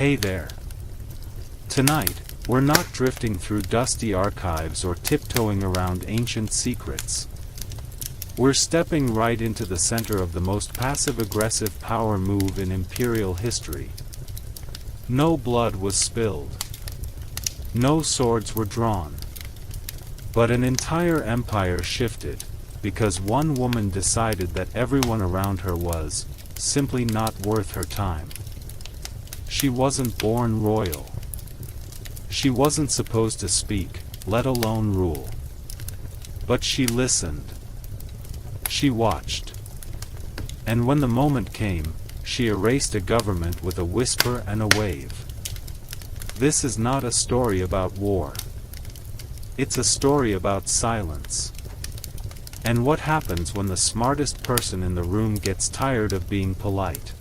Hey there. Tonight, we're not drifting through dusty archives or tiptoeing around ancient secrets. We're stepping right into the center of the most passive-aggressive power move in imperial history. No blood was spilled. No swords were drawn. But an entire empire shifted, because one woman decided that everyone around her was, simply not worth her time. She wasn't born royal. She wasn't supposed to speak, let alone rule. But she listened. She watched. And when the moment came, she erased a government with a whisper and a wave. This is not a story about war. It's a story about silence. And what happens when the smartest person in the room gets tired of being polite.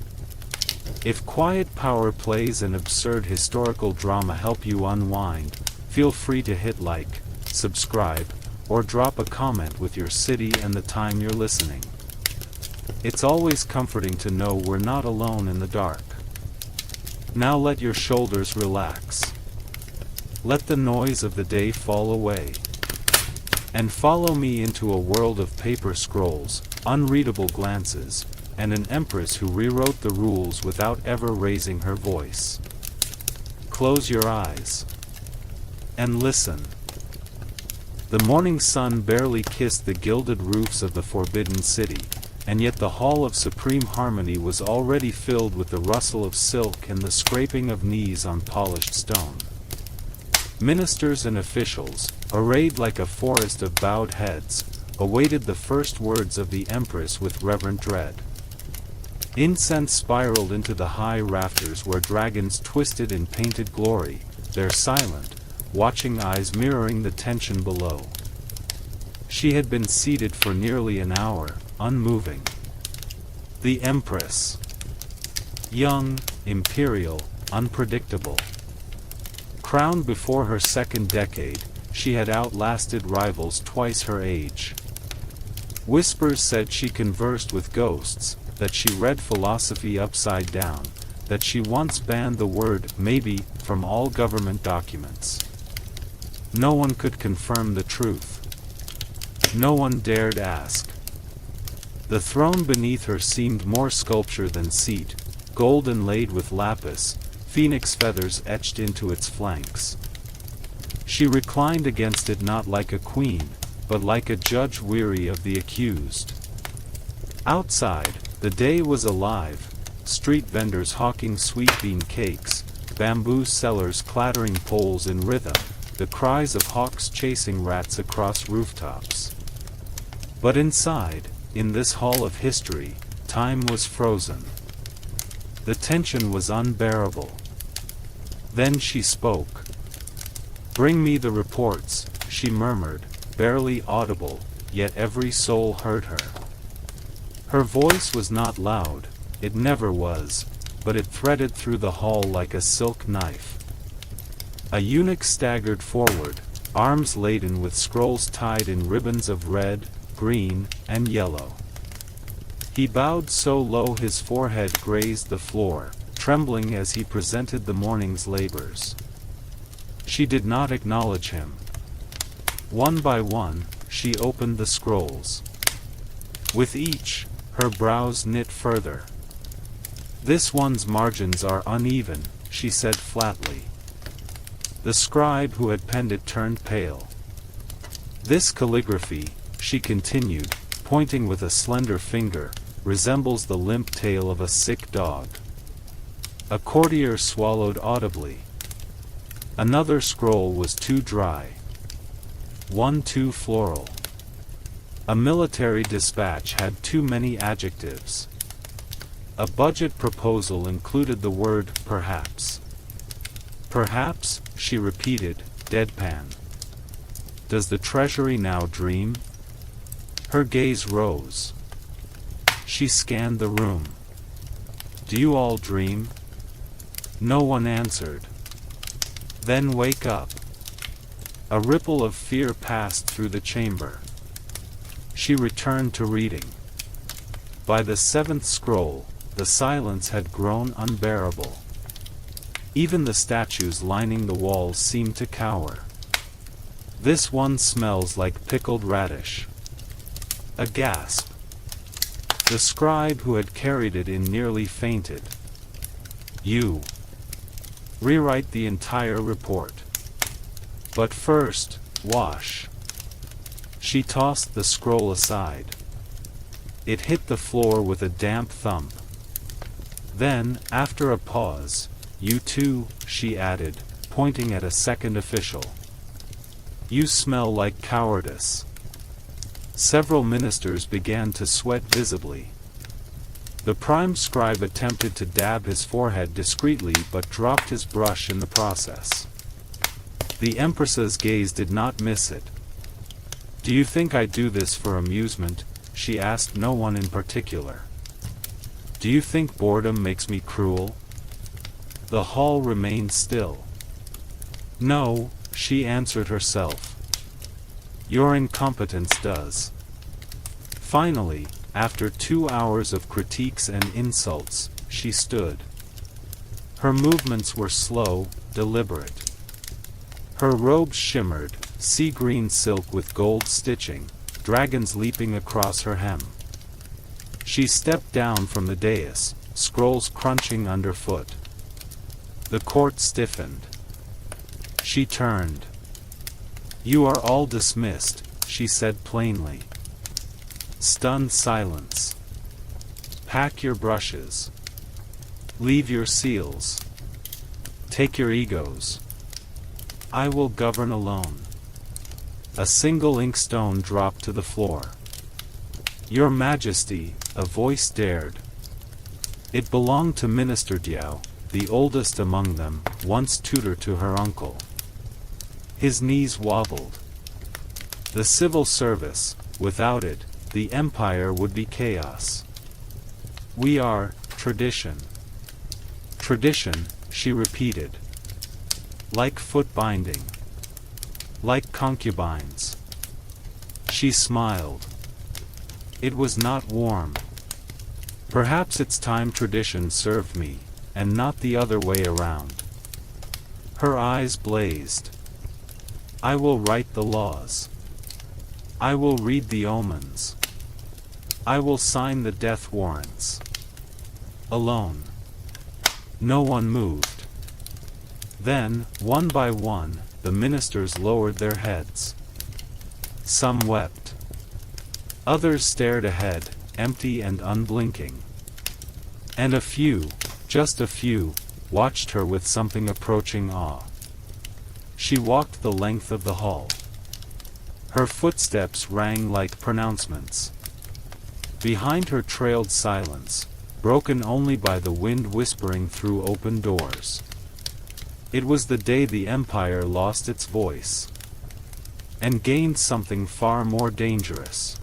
If quiet power plays an absurd historical drama help you unwind, feel free to hit like, subscribe, or drop a comment with your city and the time you're listening. It's always comforting to know we're not alone in the dark. Now let your shoulders relax. Let the noise of the day fall away. And follow me into a world of paper scrolls, unreadable glances, and an empress who rewrote the rules without ever raising her voice. Close your eyes. And listen. The morning sun barely kissed the gilded roofs of the forbidden city, and yet the hall of supreme harmony was already filled with the rustle of silk and the scraping of knees on polished stone. Ministers and officials, arrayed like a forest of bowed heads, awaited the first words of the Empress with reverent dread. Incense spiraled into the high rafters where dragons twisted in painted glory, their silent, watching eyes mirroring the tension below. She had been seated for nearly an hour, unmoving. The Empress. Young, imperial, unpredictable. Crowned before her second decade, she had outlasted rivals twice her age. Whispers said she conversed with ghosts, that she read philosophy upside down, that she once banned the word maybe from all government documents. No one could confirm the truth. No one dared ask. The throne beneath her seemed more sculpture than seat, gold inlaid with lapis, phoenix feathers etched into its flanks. She reclined against it not like a queen, but like a judge weary of the accused. Outside, the day was alive, street vendors hawking sweet bean cakes, bamboo sellers clattering poles in rhythm, the cries of hawks chasing rats across rooftops. But inside, in this hall of history, time was frozen. The tension was unbearable. Then she spoke. "Bring me the reports," she murmured, barely audible, yet every soul heard her. Her voice was not loud, it never was, but it threaded through the hall like a silk knife. A eunuch staggered forward, arms laden with scrolls tied in ribbons of red, green, and yellow. He bowed so low his forehead grazed the floor, trembling as he presented the morning's labors. She did not acknowledge him. One by one, she opened the scrolls. With each, her brows knit further. "This one's margins are uneven," she said flatly. The scribe who had penned it turned pale. "This calligraphy," she continued, pointing with a slender finger, "resembles the limp tail of a sick dog." A courtier swallowed audibly. Another scroll was too dry. One too floral. A military dispatch had too many adjectives. A budget proposal included the word perhaps. "Perhaps," she repeated, deadpan. "Does the treasury now dream?" Her gaze rose. She scanned the room. "Do you all dream?" No one answered. "Then wake up." A ripple of fear passed through the chamber. She returned to reading. By the seventh scroll, the silence had grown unbearable. Even the statues lining the walls seem to cower. This one smells like pickled radish. A gasp. The scribe who had carried it in nearly fainted. You. Rewrite the entire report. But first, wash. She tossed the scroll aside. It hit the floor with a damp thump. Then, after a pause, you too, she added, pointing at a second official. You smell like cowardice. Several ministers began to sweat visibly. The prime scribe attempted to dab his forehead discreetly but dropped his brush in the process. The Empress's gaze did not miss it. Do you think I do this for amusement? She asked no one in particular. Do you think boredom makes me cruel? The hall remained still. No, she answered herself. Your incompetence does. Finally, after 2 hours of critiques and insults, she stood. Her movements were slow, deliberate. Her robes shimmered, sea-green silk with gold stitching, dragons leaping across her hem. She stepped down from the dais, scrolls crunching underfoot. The court stiffened. She turned. You are all dismissed, she said plainly. Stunned silence. Pack your brushes. Leave your seals. Take your egos. I will govern alone. A single inkstone dropped to the floor. Your Majesty, a voice dared. It belonged to Minister Diao, the oldest among them, once tutor to her uncle. His knees wobbled. The civil service, without it, the empire would be chaos. We are, tradition. Tradition, she repeated. Like foot binding. Like concubines. She smiled. It was not warm. Perhaps it's time tradition served me, and not the other way around. Her eyes blazed. I will write the laws. I will read the omens. I will sign the death warrants. Alone. No one moved. Then, one by one, the ministers lowered their heads. Some wept. Others stared ahead, empty and unblinking. And a few, just a few, watched her with something approaching awe. She walked the length of the hall. Her footsteps rang like pronouncements. Behind her trailed silence, broken only by the wind whispering through open doors. It was the day the empire lost its voice. And gained something far more dangerous.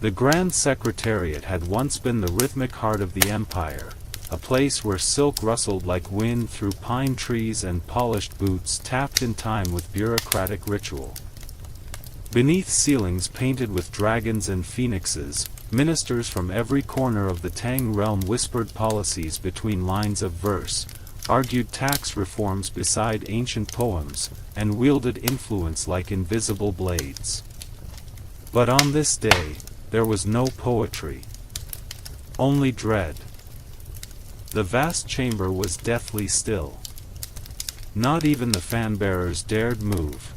The Grand Secretariat had once been the rhythmic heart of the empire, a place where silk rustled like wind through pine trees and polished boots tapped in time with bureaucratic ritual. Beneath ceilings painted with dragons and phoenixes, ministers from every corner of the Tang realm whispered policies between lines of verse, argued tax reforms beside ancient poems, and wielded influence like invisible blades. But on this day, there was no poetry. Only dread. The vast chamber was deathly still. Not even the fan-bearers dared move.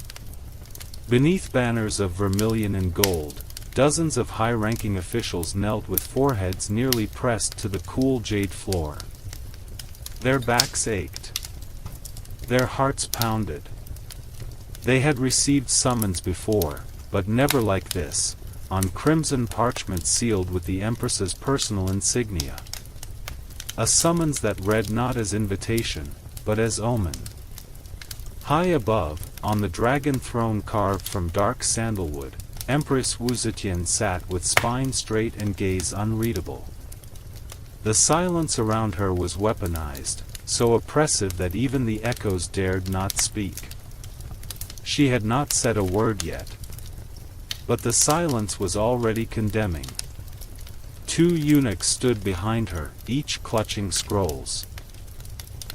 Beneath banners of vermilion and gold, dozens of high-ranking officials knelt with foreheads nearly pressed to the cool jade floor. Their backs ached. Their hearts pounded. They had received summons before, but never like this, on crimson parchment sealed with the Empress's personal insignia. A summons that read not as invitation, but as omen. High above, on the dragon throne carved from dark sandalwood, Empress Wu Zetian sat with spine straight and gaze unreadable. The silence around her was weaponized, so oppressive that even the echoes dared not speak. She had not said a word yet. But the silence was already condemning. 2 eunuchs stood behind her, each clutching scrolls.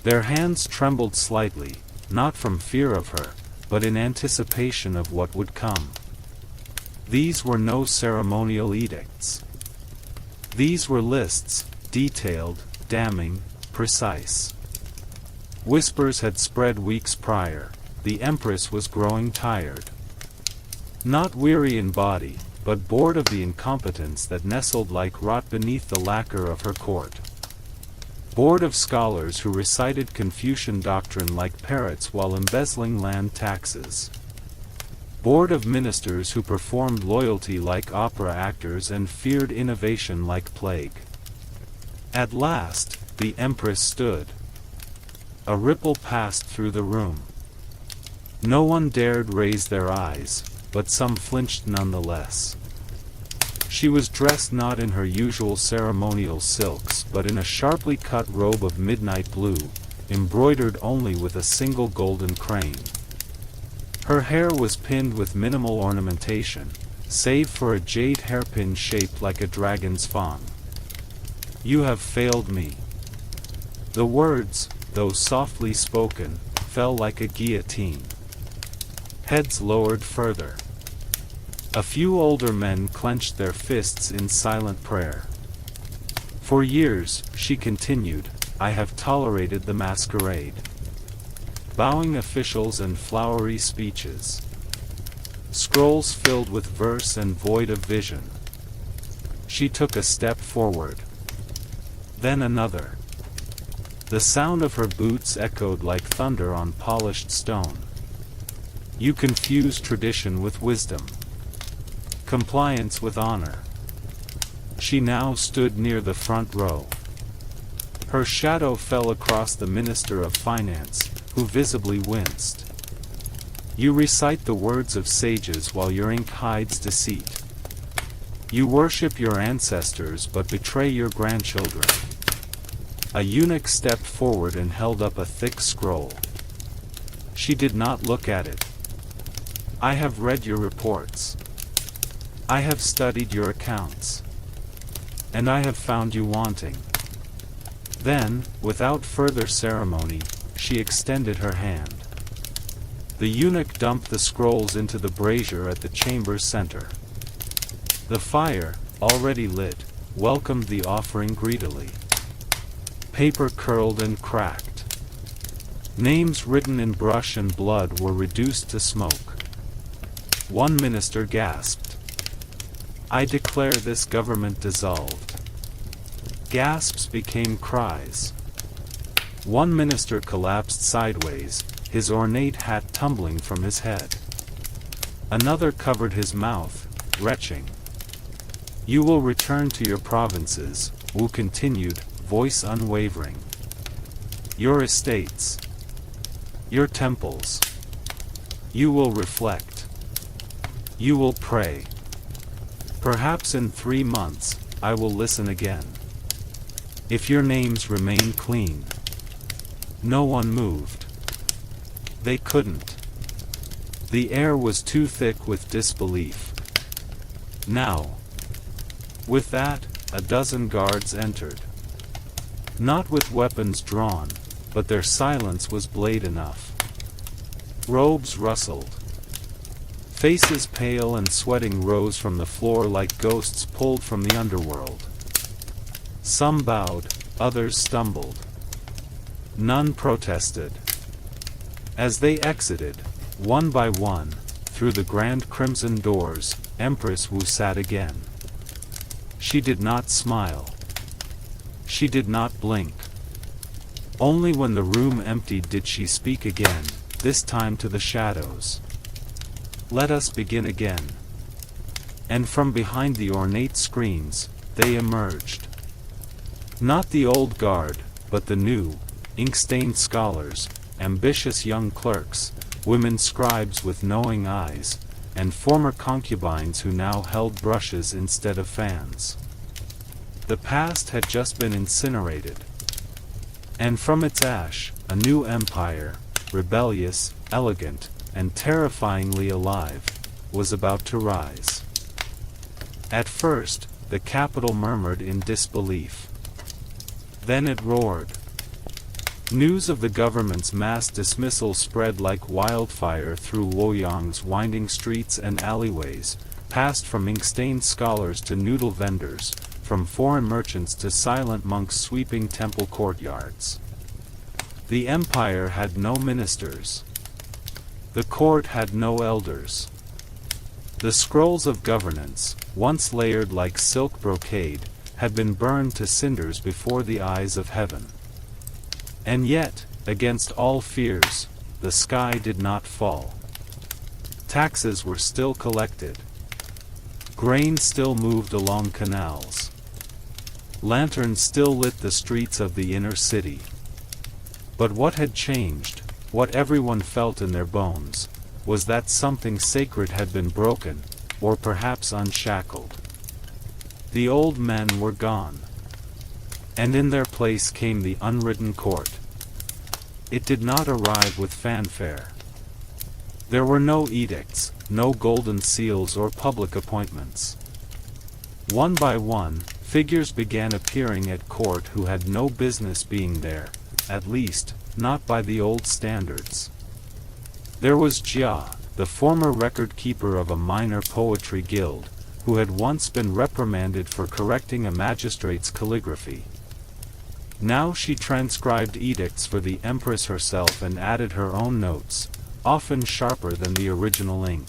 Their hands trembled slightly, not from fear of her, but in anticipation of what would come. These were no ceremonial edicts. These were lists, detailed, damning, precise. Whispers had spread weeks prior. The Empress was growing tired. Not weary in body, but bored of the incompetence that nestled like rot beneath the lacquer of her court. Bored of scholars who recited Confucian doctrine like parrots while embezzling land taxes. Bored of ministers who performed loyalty like opera actors and feared innovation like plague. At last, the Empress stood. A ripple passed through the room. No one dared raise their eyes, but some flinched nonetheless. She was dressed not in her usual ceremonial silks but in a sharply cut robe of midnight blue, embroidered only with a single golden crane. Her hair was pinned with minimal ornamentation, save for a jade hairpin shaped like a dragon's fang. "You have failed me." The words, though softly spoken, fell like a guillotine. Heads lowered further. A few older men clenched their fists in silent prayer. "For years," she continued, "I have tolerated the masquerade. Bowing officials and flowery speeches. Scrolls filled with verse and void of vision." She took a step forward. Then another. The sound of her boots echoed like thunder on polished stone. "You confuse tradition with wisdom. Compliance with honor." She now stood near the front row. Her shadow fell across the Minister of Finance, who visibly winced. "You recite the words of sages while your ink hides deceit. You worship your ancestors but betray your grandchildren." A eunuch stepped forward and held up a thick scroll. She did not look at it. "I have read your reports. I have studied your accounts. And I have found you wanting." Then, without further ceremony, she extended her hand. The eunuch dumped the scrolls into the brazier at the chamber's center. The fire, already lit, welcomed the offering greedily. Paper curled and cracked. Names written in brush and blood were reduced to smoke. One minister gasped. "I declare this government dissolved." Gasps became cries. One minister collapsed sideways, his ornate hat tumbling from his head. Another covered his mouth, retching. "You will return to your provinces," Wu continued, voice unwavering. "Your estates. Your temples. You will reflect. You will pray. Perhaps in 3 months, I will listen again. If your names remain clean." No one moved. They couldn't. The air was too thick with disbelief. Now. With that, a dozen guards entered. Not with weapons drawn, but their silence was blade enough. Robes rustled. Faces pale and sweating rose from the floor like ghosts pulled from the underworld. Some bowed, others stumbled. None protested. As they exited, one by one, through the grand crimson doors, Empress Wu sat again. She did not smile. She did not blink. Only when the room emptied did she speak again, this time to the shadows. "Let us begin again." And from behind the ornate screens, they emerged. Not the old guard, but the new, ink-stained scholars, ambitious young clerks, women scribes with knowing eyes, and former concubines who now held brushes instead of fans. The past had just been incinerated. And from its ash, a new empire, rebellious, elegant, and terrifyingly alive, was about to rise. At first, the capital murmured in disbelief. Then it roared. News of the government's mass dismissal spread like wildfire through Luoyang's winding streets and alleyways, passed from ink-stained scholars to noodle vendors, from foreign merchants to silent monks sweeping temple courtyards. The empire had no ministers. The court had no elders. The scrolls of governance, once layered like silk brocade, had been burned to cinders before the eyes of heaven. And yet, against all fears, the sky did not fall. Taxes were still collected. Grain still moved along canals. Lanterns still lit the streets of the inner city. But what had changed, what everyone felt in their bones, was that something sacred had been broken, or perhaps unshackled. The old men were gone. And in their place came the unwritten court. It did not arrive with fanfare. There were no edicts, no golden seals or public appointments. One by one, figures began appearing at court who had no business being there, at least, not by the old standards. There was Jia, the former record-keeper of a minor poetry guild, who had once been reprimanded for correcting a magistrate's calligraphy. Now she transcribed edicts for the Empress herself and added her own notes, often sharper than the original ink.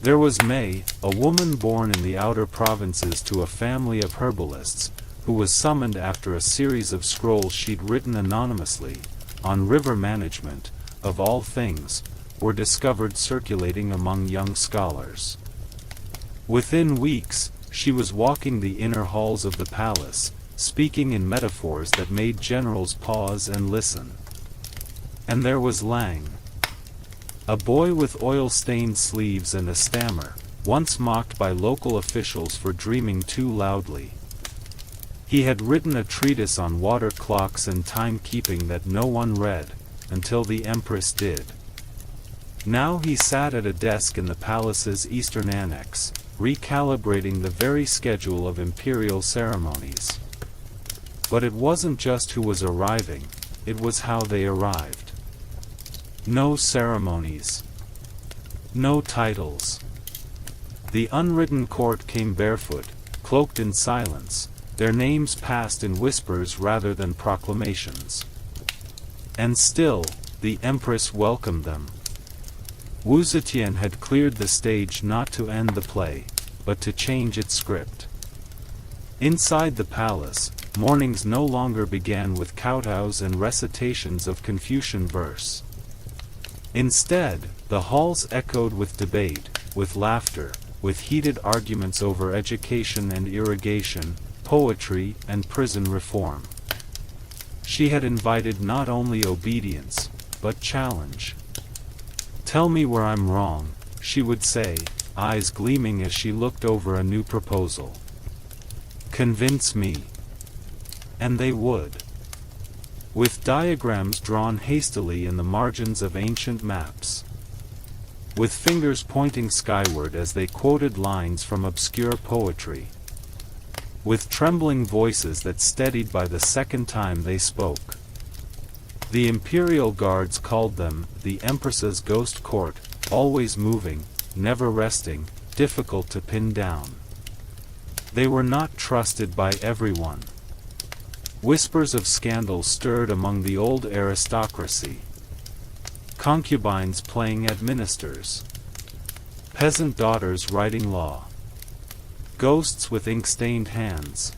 There was Mei, a woman born in the outer provinces to a family of herbalists, who was summoned after a series of scrolls she'd written anonymously, on river management, of all things, were discovered circulating among young scholars. Within weeks, she was walking the inner halls of the palace, speaking in metaphors that made generals pause and listen. And there was Lang, a boy with oil-stained sleeves and a stammer, once mocked by local officials for dreaming too loudly. He had written a treatise on water clocks and timekeeping that no one read, until the Empress did. Now he sat at a desk in the palace's eastern annex, recalibrating the very schedule of imperial ceremonies. But it wasn't just who was arriving, it was how they arrived. No ceremonies. No titles. The unwritten court came barefoot, cloaked in silence, their names passed in whispers rather than proclamations. And still, the Empress welcomed them. Wu Zetian had cleared the stage not to end the play, but to change its script. Inside the palace, mornings no longer began with kowtows and recitations of Confucian verse. Instead, the halls echoed with debate, with laughter, with heated arguments over education and irrigation, poetry and prison reform. She had invited not only obedience, but challenge. "Tell me where I'm wrong," she would say, eyes gleaming as she looked over a new proposal. "Convince me." And they would. With diagrams drawn hastily in the margins of ancient maps. With fingers pointing skyward as they quoted lines from obscure poetry. With trembling voices that steadied by the second time they spoke. The imperial guards called them the Empress's ghost court, always moving, never resting, difficult to pin down. They were not trusted by everyone. Whispers of scandal stirred among the old aristocracy. Concubines playing at ministers. Peasant daughters writing law. Ghosts with ink-stained hands.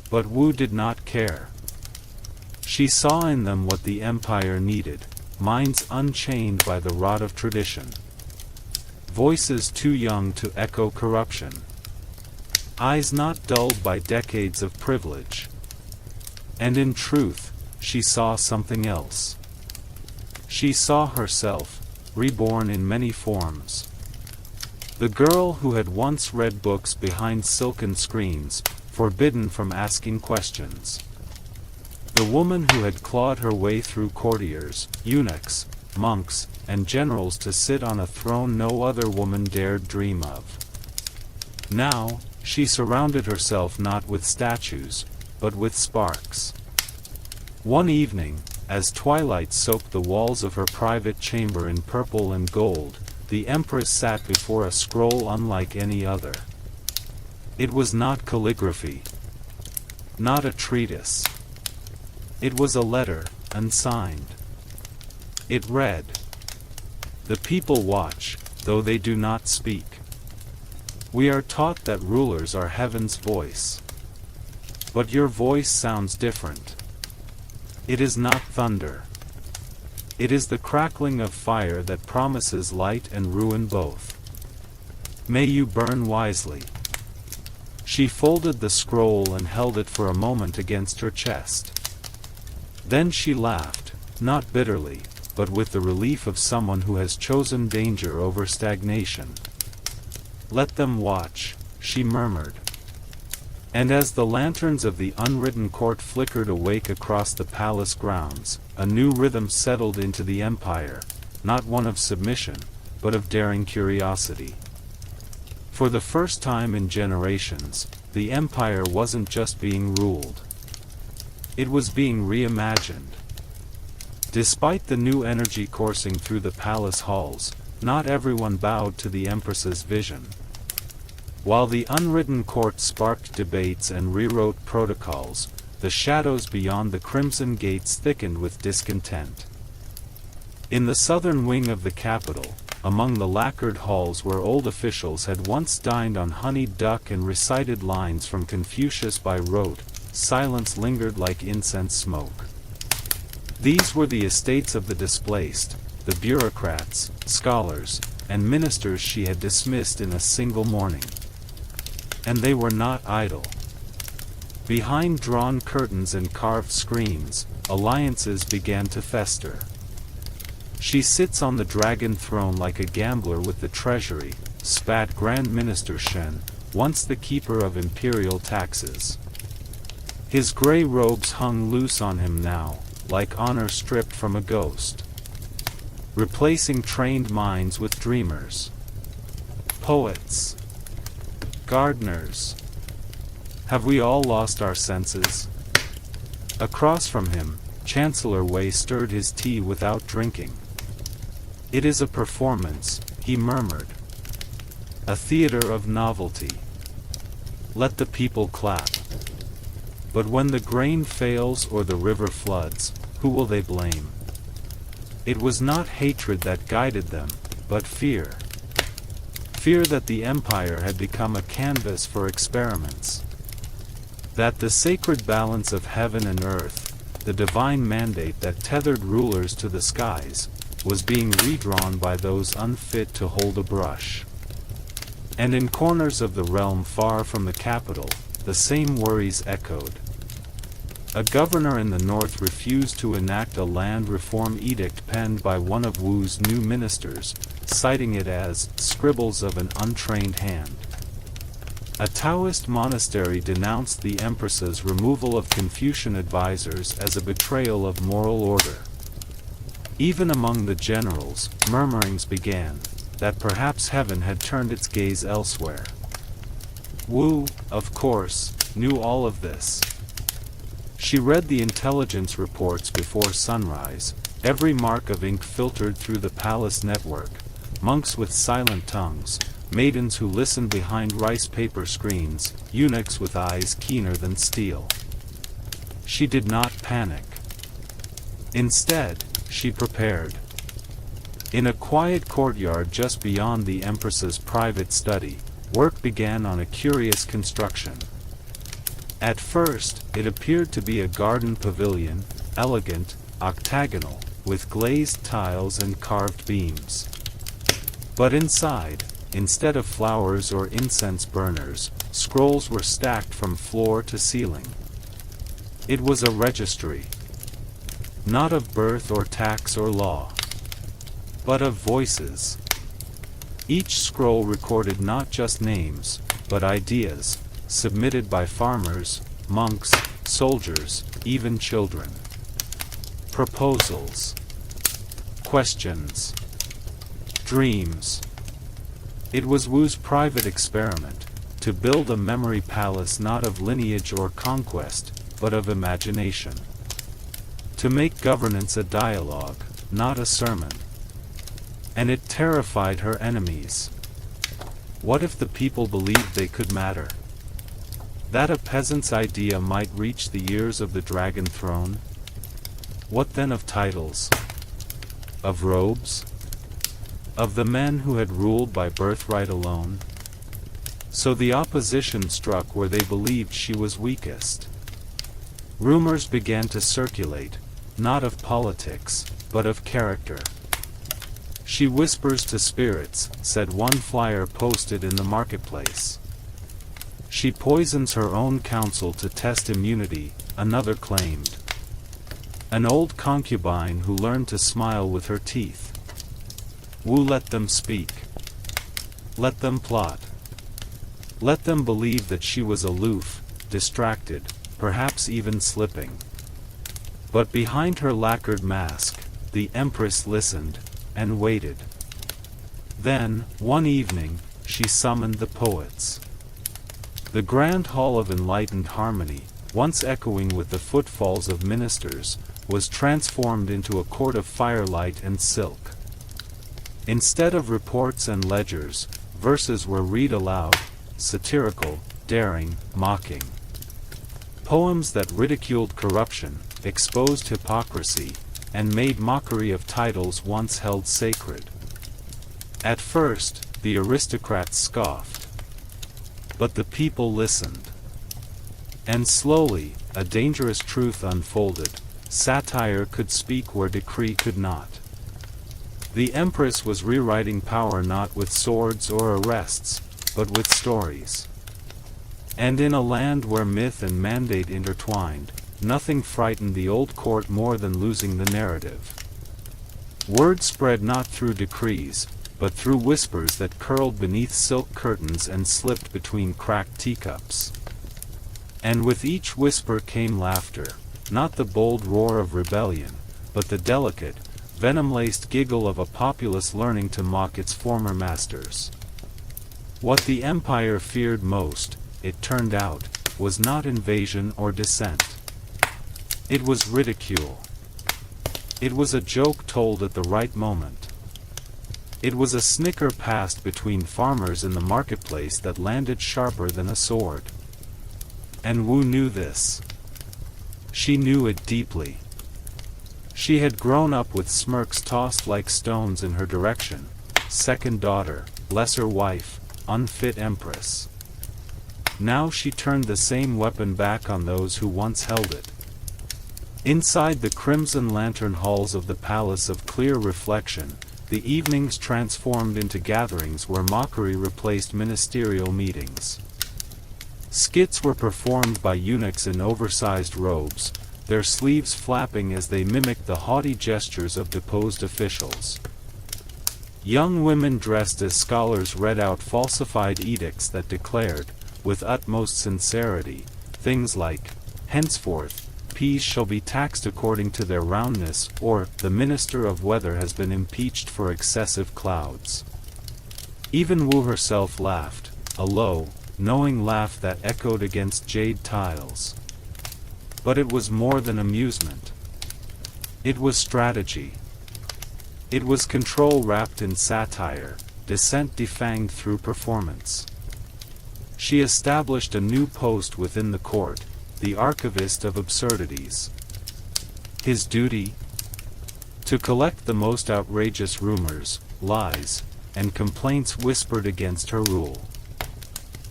But Wu did not care. She saw in them what the empire needed, minds unchained by the rod of tradition. Voices too young to echo corruption. Eyes not dulled by decades of privilege. And in truth, she saw something else. She saw herself, reborn in many forms. The girl who had once read books behind silken screens, forbidden from asking questions. The woman who had clawed her way through courtiers, eunuchs, monks, and generals to sit on a throne no other woman dared dream of. Now, she surrounded herself not with statues, but with sparks. One evening, as twilight soaked the walls of her private chamber in purple and gold, the Empress sat before a scroll unlike any other. It was not calligraphy, not a treatise. It was a letter, unsigned. It read, "The people watch, though they do not speak. We are taught that rulers are heaven's voice. But your voice sounds different. It is not thunder. It is the crackling of fire that promises light and ruin both. May you burn wisely." She folded the scroll and held it for a moment against her chest. Then she laughed, not bitterly, but with the relief of someone who has chosen danger over stagnation. "Let them watch," she murmured. And as the lanterns of the unwritten court flickered awake across the palace grounds, a new rhythm settled into the empire, not one of submission, but of daring curiosity. For the first time in generations, the empire wasn't just being ruled. It was being reimagined. Despite the new energy coursing through the palace halls, not everyone bowed to the Empress's vision. While the unwritten court sparked debates and rewrote protocols, the shadows beyond the crimson gates thickened with discontent. In the southern wing of the capital, among the lacquered halls where old officials had once dined on honeyed duck and recited lines from Confucius by rote, silence lingered like incense smoke. These were the estates of the displaced, the bureaucrats, scholars, and ministers she had dismissed in a single morning. And they were not idle. Behind drawn curtains and carved screens, alliances began to fester. "She sits on the dragon throne like a gambler with the treasury," spat Grand Minister Shen, once the keeper of imperial taxes. His gray robes hung loose on him now, like honor stripped from a ghost. Replacing trained minds with dreamers. Poets. Gardeners. Have we all lost our senses? Across from him, Chancellor Wei stirred his tea without drinking. "It is a performance," he murmured. "A theater of novelty. Let the people clap. But when the grain fails or the river floods, who will they blame?" It was not hatred that guided them, but fear. Fear that the empire had become a canvas for experiments. That the sacred balance of heaven and earth, the divine mandate that tethered rulers to the skies, was being redrawn by those unfit to hold a brush. And in corners of the realm far from the capital, the same worries echoed. A governor in the north refused to enact a land reform edict penned by one of Wu's new ministers, citing it as scribbles of an untrained hand. A Taoist monastery denounced the Empress's removal of Confucian advisors as a betrayal of moral order. Even among the generals, murmurings began, that perhaps heaven had turned its gaze elsewhere. Wu, of course, knew all of this. She read the intelligence reports before sunrise, every mark of ink filtered through the palace network, monks with silent tongues, maidens who listened behind rice paper screens, eunuchs with eyes keener than steel. She did not panic. Instead, she prepared. In a quiet courtyard just beyond the Empress's private study, work began on a curious construction. At first, it appeared to be a garden pavilion, elegant, octagonal, with glazed tiles and carved beams. But inside, instead of flowers or incense burners, scrolls were stacked from floor to ceiling. It was a registry. Not of birth or tax or law, but of voices. Each scroll recorded not just names, but ideas, submitted by farmers, monks, soldiers, even children. Proposals. Questions. Dreams. It was Wu's private experiment, to build a memory palace not of lineage or conquest, but of imagination. to make governance a dialogue, not a sermon. And it terrified her enemies. What if the people believed they could matter? That a peasant's idea might reach the ears of the dragon throne? What then of titles? Of robes? Of the men who had ruled by birthright alone? So the opposition struck where they believed she was weakest. Rumors began to circulate, not of politics, but of character. She whispers to spirits, said one flyer posted in the marketplace. She poisons her own counsel to test immunity, another claimed. An old concubine who learned to smile with her teeth. Wu let them speak. Let them plot. Let them believe that she was aloof, distracted, perhaps even slipping. But behind her lacquered mask, the Empress listened, and waited. Then, one evening, she summoned the poets. The grand hall of enlightened harmony, once echoing with the footfalls of ministers, was transformed into a court of firelight and silk. Instead of reports and ledgers, verses were read aloud, satirical, daring, mocking. Poems that ridiculed corruption, exposed hypocrisy, and made mockery of titles once held sacred. At first, the aristocrats scoffed. But the people listened. And slowly, a dangerous truth unfolded: satire could speak where decree could not. The Empress was rewriting power not with swords or arrests, but with stories. And in a land where myth and mandate intertwined, nothing frightened the old court more than losing the narrative. Word spread not through decrees, but through whispers that curled beneath silk curtains and slipped between cracked teacups. And with each whisper came laughter, not the bold roar of rebellion, but the delicate, venom-laced giggle of a populace learning to mock its former masters. What the empire feared most, it turned out, was not invasion or dissent. It was ridicule. It was a joke told at the right moment. It was a snicker passed between farmers in the marketplace that landed sharper than a sword. And Wu knew this. She knew it deeply. She had grown up with smirks tossed like stones in her direction: second daughter, lesser wife, unfit empress. Now she turned the same weapon back on those who once held it. Inside the crimson lantern halls of the Palace of Clear Reflection, the evenings transformed into gatherings where mockery replaced ministerial meetings. Skits were performed by eunuchs in oversized robes, their sleeves flapping as they mimicked the haughty gestures of deposed officials. Young women dressed as scholars read out falsified edicts that declared, with utmost sincerity, things like, "Henceforth, peas shall be taxed according to their roundness," or "the minister of weather has been impeached for excessive clouds." Even Wu herself laughed, a low, knowing laugh that echoed against jade tiles. But it was more than amusement. It was strategy. It was control wrapped in satire, dissent defanged through performance. She established a new post within the court, the archivist of absurdities. His duty? To collect the most outrageous rumors, lies, and complaints whispered against her rule.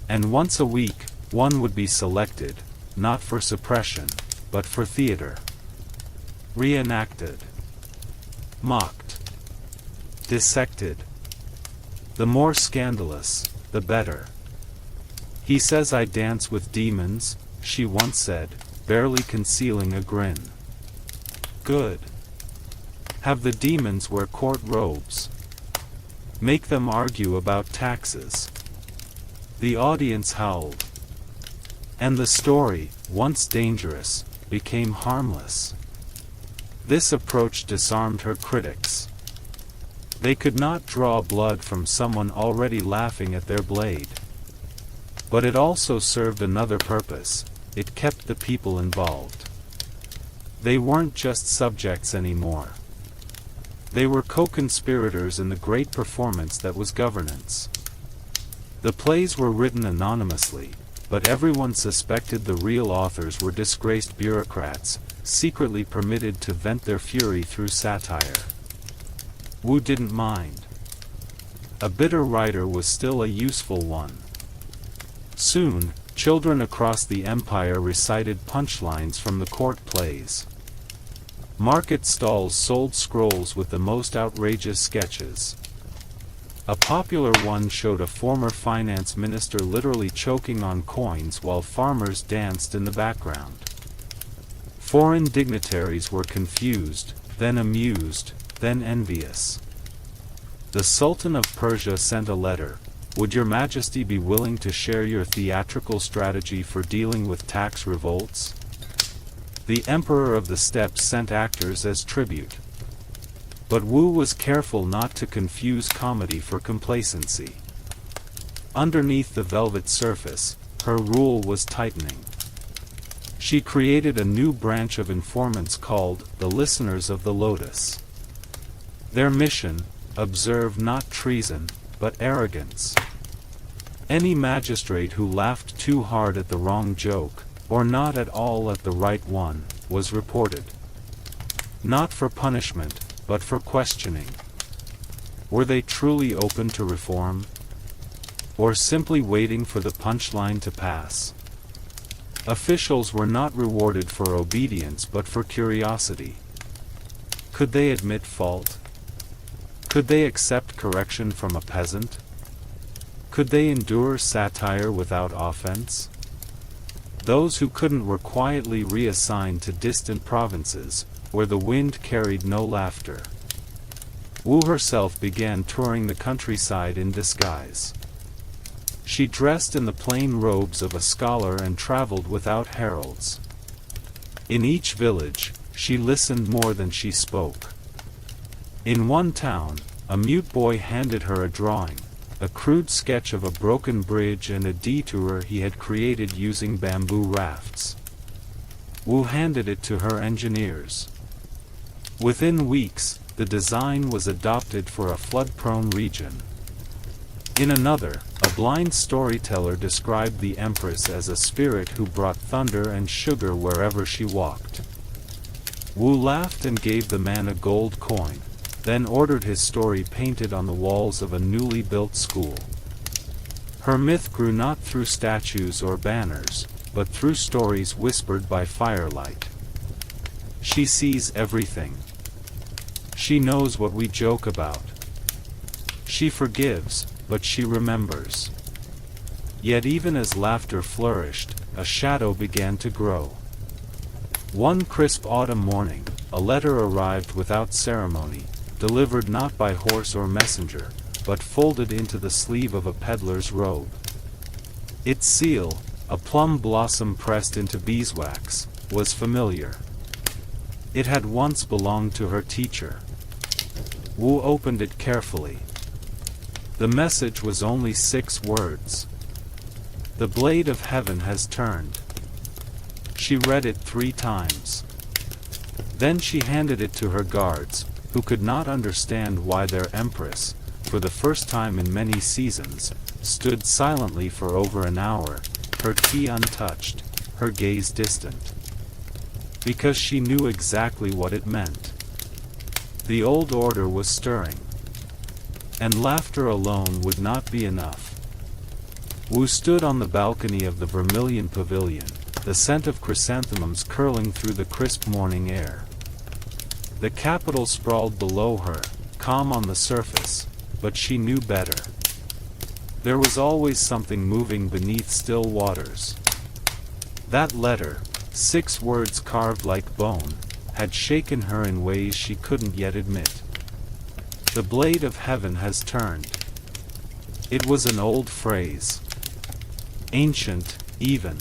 And once a week, one would be selected, not for suppression, but for theater. Reenacted. Mocked. Dissected. The more scandalous, the better. "He says I dance with demons," she once said, barely concealing a grin. Good. Have the demons wear court robes. Make them argue about taxes. The audience howled. And the story, once dangerous, became harmless. This approach disarmed her critics. They could not draw blood from someone already laughing at their blade. But it also served another purpose: it kept the people involved. They weren't just subjects anymore. They were co-conspirators in the great performance that was governance. The plays were written anonymously, but everyone suspected the real authors were disgraced bureaucrats, secretly permitted to vent their fury through satire. Wu didn't mind. A bitter writer was still a useful one. Soon, children across the empire recited punchlines from the court plays. Market stalls sold scrolls with the most outrageous sketches. A popular one showed a former finance minister literally choking on coins while farmers danced in the background. Foreign dignitaries were confused, then amused, then envious. The Sultan of Persia sent a letter. Would your Majesty be willing to share your theatrical strategy for dealing with tax revolts? The Emperor of the Steppes sent actors as tribute. But Wu was careful not to confuse comedy for complacency. Underneath the velvet surface, her rule was tightening. She created a new branch of informants called the Listeners of the Lotus. Their mission: observe not treason, but arrogance. Any magistrate who laughed too hard at the wrong joke, or not at all at the right one, was reported. Not for punishment, but for questioning. Were they truly open to reform? Or simply waiting for the punchline to pass? Officials were not rewarded for obedience but for curiosity. Could they admit fault? Could they accept correction from a peasant? Could they endure satire without offense? Those who couldn't were quietly reassigned to distant provinces, where the wind carried no laughter. Wu herself began touring the countryside in disguise. She dressed in the plain robes of a scholar and traveled without heralds. In each village, she listened more than she spoke. In one town, a mute boy handed her a drawing, a crude sketch of a broken bridge and a detour he had created using bamboo rafts. Wu handed it to her engineers. Within weeks, the design was adopted for a flood-prone region. In another, a blind storyteller described the Empress as a spirit who brought thunder and sugar wherever she walked. Wu laughed and gave the man a gold coin, then ordered his story painted on the walls of a newly built school. Her myth grew not through statues or banners, but through stories whispered by firelight. She sees everything. She knows what we joke about. She forgives, but she remembers. Yet even as laughter flourished, a shadow began to grow. One crisp autumn morning, a letter arrived without ceremony, delivered not by horse or messenger, but folded into the sleeve of a peddler's robe. Its seal, a plum blossom pressed into beeswax, was familiar. It had once belonged to her teacher. Wu opened it carefully. The message was only 6 words. The blade of heaven has turned. She read it 3 times. Then she handed it to her guards, who could not understand why their empress, for the first time in many seasons, stood silently for over an hour, her key untouched, her gaze distant. Because she knew exactly what it meant. The old order was stirring. And laughter alone would not be enough. Wu stood on the balcony of the Vermilion Pavilion, the scent of chrysanthemums curling through the crisp morning air. The capital sprawled below her, calm on the surface, but she knew better. There was always something moving beneath still waters. That letter, 6 words carved like bone, had shaken her in ways she couldn't yet admit. The blade of heaven has turned. It was an old phrase. Ancient, even.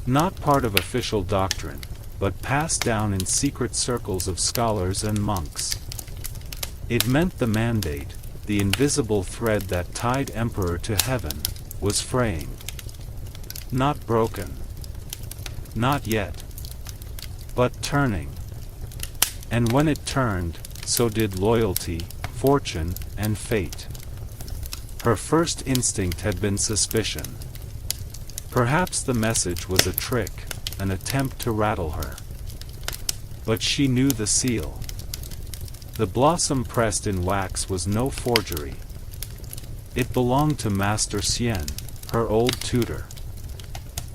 Not part of official doctrine, but passed down in secret circles of scholars and monks. It meant the mandate, the invisible thread that tied emperor to heaven, was fraying. Not broken. Not yet. but turning. And when it turned, so did loyalty, fortune, and fate. Her first instinct had been suspicion. Perhaps the message was a trick, an attempt to rattle her. But she knew the seal. The blossom pressed in wax was no forgery. It belonged to Master Sien, her old tutor.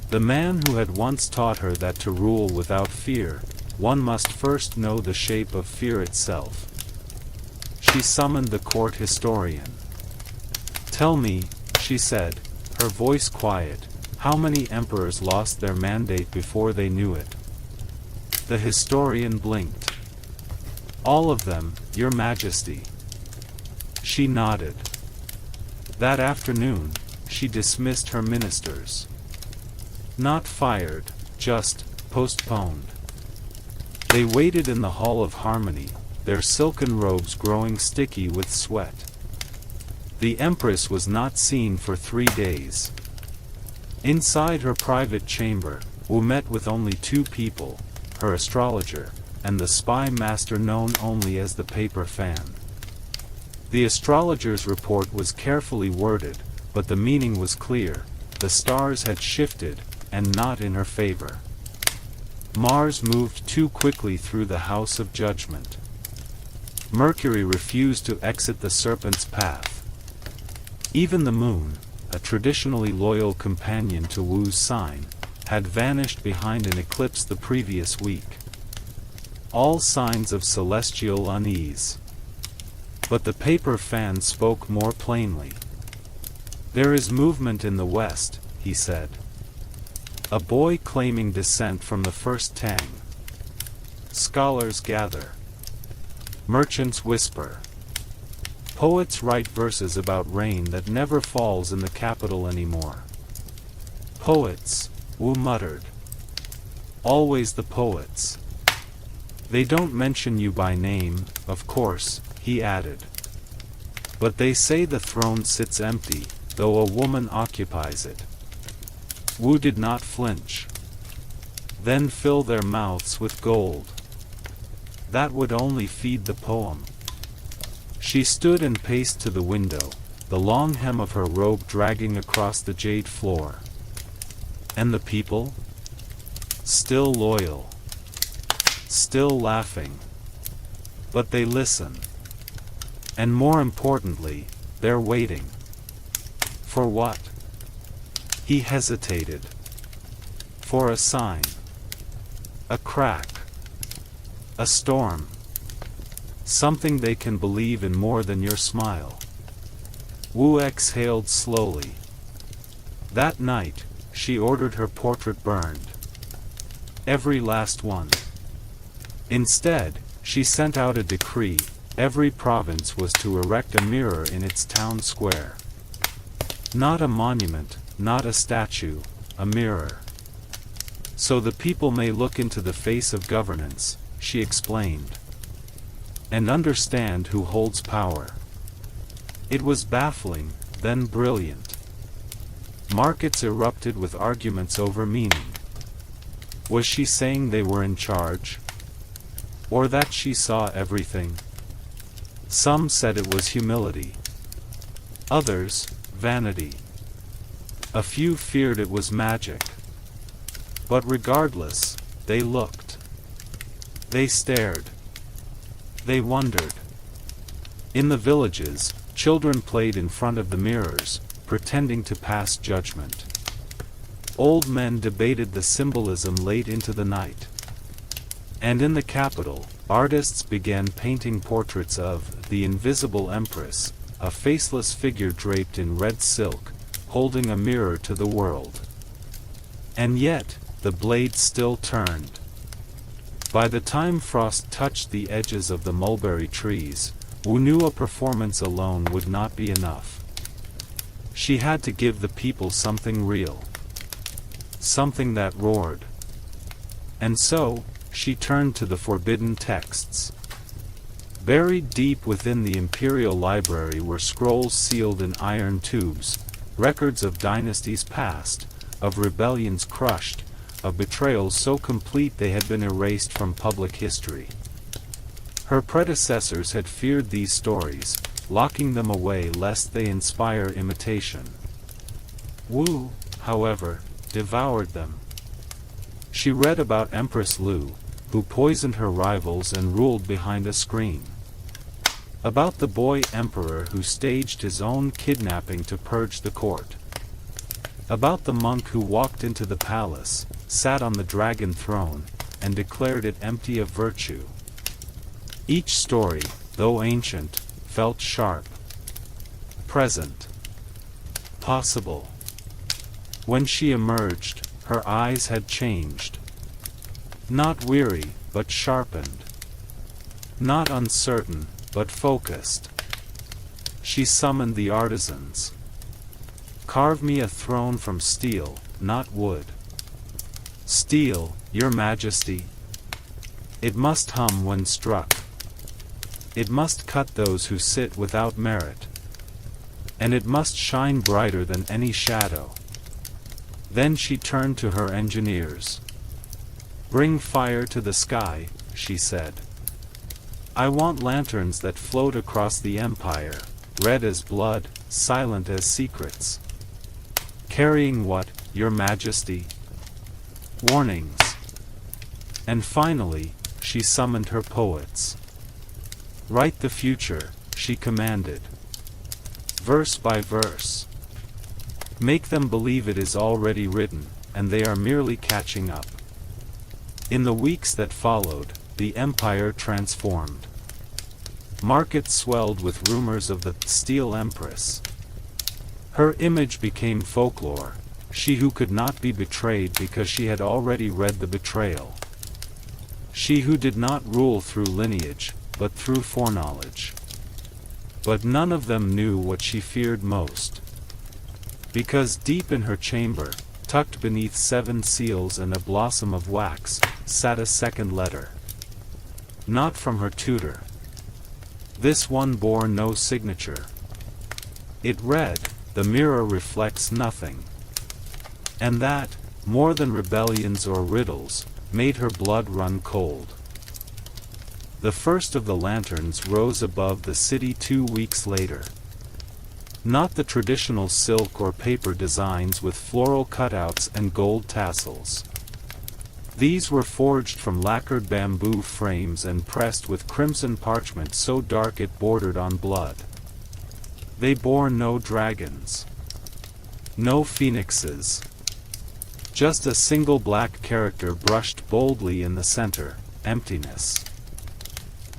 The man who had once taught her that to rule without fear, one must first know the shape of fear itself. She summoned the court historian. "Tell me," she said, her voice quiet, "how many emperors lost their mandate before they knew it?" The historian blinked. "All of them, Your Majesty." She nodded. That afternoon, she dismissed her ministers. Not fired, just postponed. They waited in the Hall of Harmony, their silken robes growing sticky with sweat. The Empress was not seen for 3 days. Inside her private chamber, Wu met with only 2 people, her astrologer, and the spy master known only as the paper fan. The astrologer's report was carefully worded, but the meaning was clear: the stars had shifted, and not in her favor. Mars moved too quickly through the house of judgment. Mercury refused to exit the serpent's path. Even the moon, a traditionally loyal companion to Wu's sign, had vanished behind an eclipse the previous week. All signs of celestial unease. But the paper fan spoke more plainly. "There is movement in the west," he said. "A boy claiming descent from the first Tang. Scholars gather. Merchants whisper. Poets write verses about rain that never falls in the capital anymore." "Poets," Wu muttered. "Always the poets. They don't mention you by name, of course," he added. "But they say the throne sits empty, though a woman occupies it." Wu did not flinch. "Then fill their mouths with gold. That would only feed the poem." She stood and paced to the window, the long hem of her robe dragging across the jade floor. And the people? Still loyal. Still laughing. But they listen. And more importantly, they're waiting. For what? He hesitated. For a sign. A crack. A storm. Something they can believe in more than your smile. Wu exhaled slowly. That night, she ordered her portrait burned. Every last one. Instead, she sent out a decree: every province was to erect a mirror in its town square. Not a monument, not a statue, a mirror. So the people may look into the face of governance, she explained, and understand who holds power. It was baffling, then brilliant. Markets erupted with arguments over meaning. Was she saying they were in charge? Or that she saw everything? Some said it was humility. Others, vanity. A few feared it was magic. But regardless, they looked. They stared. They wondered. In the villages, children played in front of the mirrors, pretending to pass judgment. Old men debated the symbolism late into the night. And in the capital, artists began painting portraits of the invisible Empress, a faceless figure draped in red silk, holding a mirror to the world. And yet, the blade still turned. By the time frost touched the edges of the mulberry trees, Wu knew a performance alone would not be enough. She had to give the people something real. Something that roared. And so, she turned to the forbidden texts. Buried deep within the imperial library were scrolls sealed in iron tubes, records of dynasties past, of rebellions crushed, of betrayals so complete they had been erased from public history. Her predecessors had feared these stories, locking them away lest they inspire imitation. Wu, however, devoured them. She read about Empress Lu, who poisoned her rivals and ruled behind a screen. About the boy emperor who staged his own kidnapping to purge the court. About the monk who walked into the palace, sat on the dragon throne, and declared it empty of virtue. Each story, though ancient, felt sharp, present, possible. When she emerged, her eyes had changed. Not weary, but sharpened. Not uncertain, but focused. She summoned the artisans. Carve me a throne from steel, not wood. Steel, your majesty. It must hum when struck. It must cut those who sit without merit. And it must shine brighter than any shadow. Then she turned to her engineers. Bring fire to the sky, she said. I want lanterns that float across the empire, red as blood, silent as secrets. Carrying what, your majesty? Warnings. And finally, she summoned her poets. Write the future, she commanded. Verse by verse. Make them believe it is already written, and they are merely catching up. In the weeks that followed, the empire transformed. Markets swelled with rumors of the Steel Empress. Her image became folklore, she who could not be betrayed because she had already read the betrayal. She who did not rule through lineage, but through foreknowledge. But none of them knew what she feared most. Because deep in her chamber, tucked beneath 7 seals and a blossom of wax, sat a second letter. Not from her tutor. This one bore no signature. It read, "The mirror reflects nothing." And that, more than rebellions or riddles, made her blood run cold. The first of the lanterns rose above the city 2 weeks later. Not the traditional silk or paper designs with floral cutouts and gold tassels. These were forged from lacquered bamboo frames and pressed with crimson parchment so dark it bordered on blood. They bore no dragons. No phoenixes. Just a single black character brushed boldly in the center, emptiness.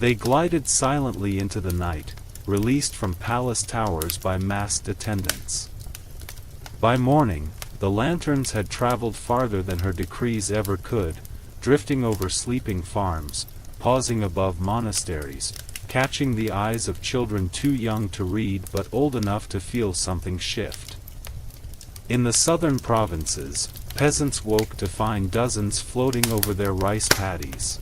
They glided silently into the night, released from palace towers by masked attendants. By morning, the lanterns had traveled farther than her decrees ever could, drifting over sleeping farms, pausing above monasteries, catching the eyes of children too young to read but old enough to feel something shift. In the southern provinces, peasants woke to find dozens floating over their rice paddies.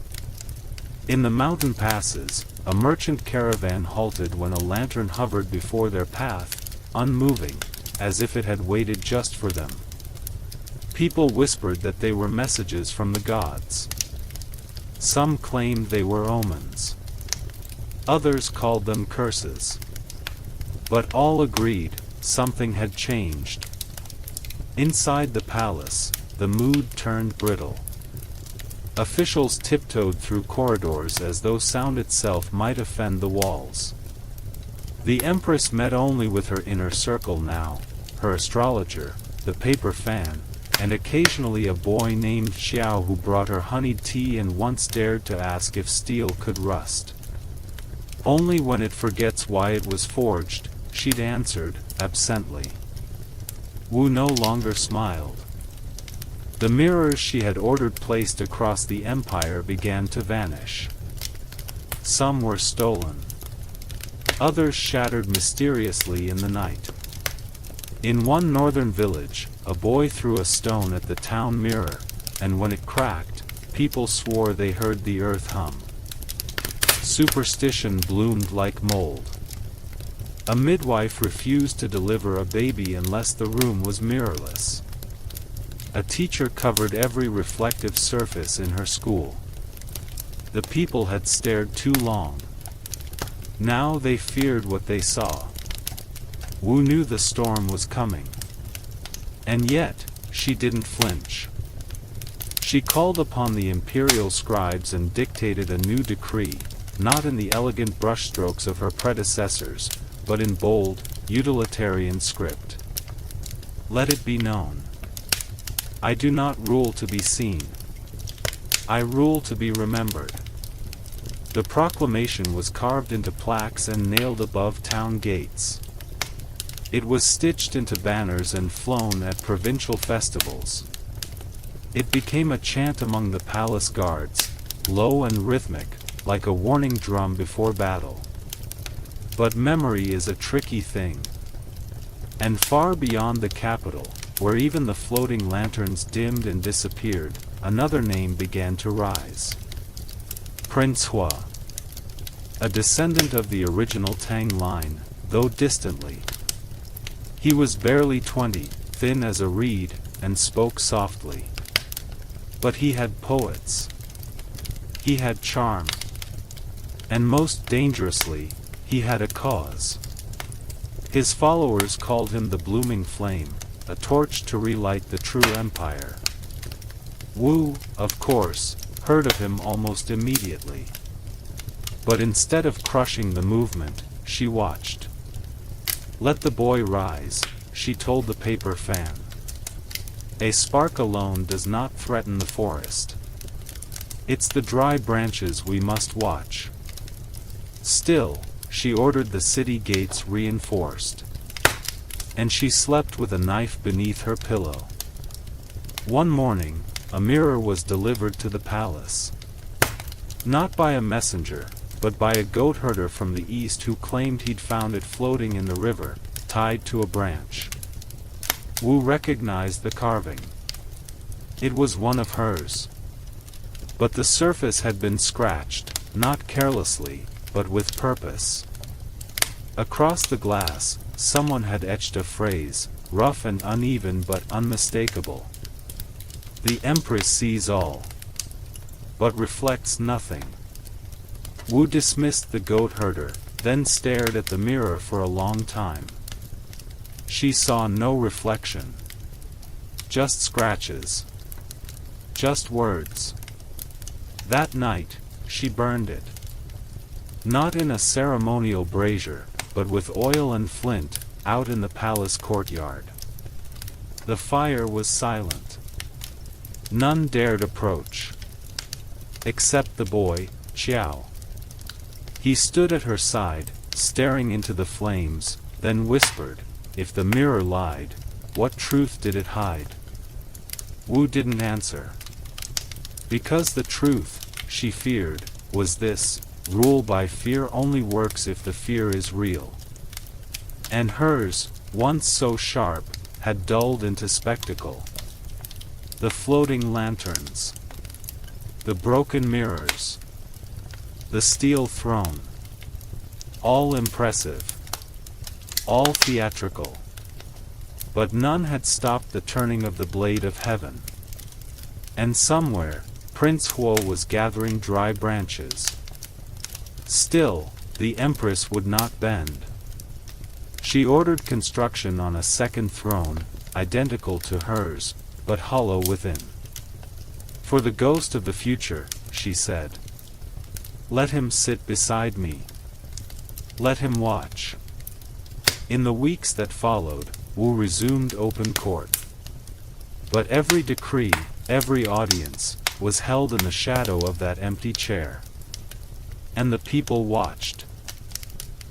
In the mountain passes, a merchant caravan halted when a lantern hovered before their path, unmoving, as if it had waited just for them. People whispered that they were messages from the gods. Some claimed they were omens. Others called them curses. But all agreed, something had changed. Inside the palace, the mood turned brittle. Officials tiptoed through corridors as though sound itself might offend the walls. The Empress met only with her inner circle now, her astrologer, the paper fan, and occasionally a boy named Xiao who brought her honeyed tea and once dared to ask if steel could rust. Only when it forgets why it was forged, she'd answered, absently. Wu no longer smiled. The mirrors she had ordered placed across the empire began to vanish. Some were stolen. Others shattered mysteriously in the night. In one northern village, a boy threw a stone at the town mirror, and when it cracked, people swore they heard the earth hum. Superstition bloomed like mold. A midwife refused to deliver a baby unless the room was mirrorless. A teacher covered every reflective surface in her school. The people had stared too long. Now they feared what they saw. Wu knew the storm was coming. And yet, she didn't flinch. She called upon the imperial scribes and dictated a new decree, not in the elegant brushstrokes of her predecessors, but in bold, utilitarian script. Let it be known. I do not rule to be seen. I rule to be remembered. The proclamation was carved into plaques and nailed above town gates. It was stitched into banners and flown at provincial festivals. It became a chant among the palace guards, low and rhythmic, like a warning drum before battle. But memory is a tricky thing. And far beyond the capital, where even the floating lanterns dimmed and disappeared, another name began to rise. Prince Hua. A descendant of the original Tang line, though distantly. He was barely 20, thin as a reed, and spoke softly. But he had poets. He had charm. And most dangerously, he had a cause. His followers called him the Blooming Flame, a torch to relight the true empire. Wu, of course, heard of him almost immediately. But instead of crushing the movement, she watched. Let the boy rise, she told the paper fan. A spark alone does not threaten the forest. It's the dry branches we must watch. Still, she ordered the city gates reinforced. And she slept with a knife beneath her pillow. One morning, a mirror was delivered to the palace. Not by a messenger, but by a goat herder from the east who claimed he'd found it floating in the river, tied to a branch. Wu recognized the carving. It was one of hers. But the surface had been scratched, not carelessly, but with purpose. Across the glass, someone had etched a phrase, rough and uneven but unmistakable. The Empress sees all, but reflects nothing. Wu dismissed the goat herder, then stared at the mirror for a long time. She saw no reflection. Just scratches. Just words. That night, she burned it. Not in a ceremonial brazier, but with oil and flint, out in the palace courtyard. The fire was silent. None dared approach. Except the boy, Qiao. He stood at her side, staring into the flames, then whispered, "If the mirror lied, what truth did it hide?" Wu didn't answer. Because the truth, she feared, was this: rule by fear only works if the fear is real. And hers, once so sharp, had dulled into spectacle. The floating lanterns. The broken mirrors. The steel throne. All impressive. All theatrical. But none had stopped the turning of the blade of heaven. And somewhere, Prince Huo was gathering dry branches. Still, the Empress would not bend. She ordered construction on a second throne, identical to hers, but hollow within. For the ghost of the future, she said. Let him sit beside me. Let him watch. In the weeks that followed, Wu resumed open court. But every decree, every audience, was held in the shadow of that empty chair. And the people watched.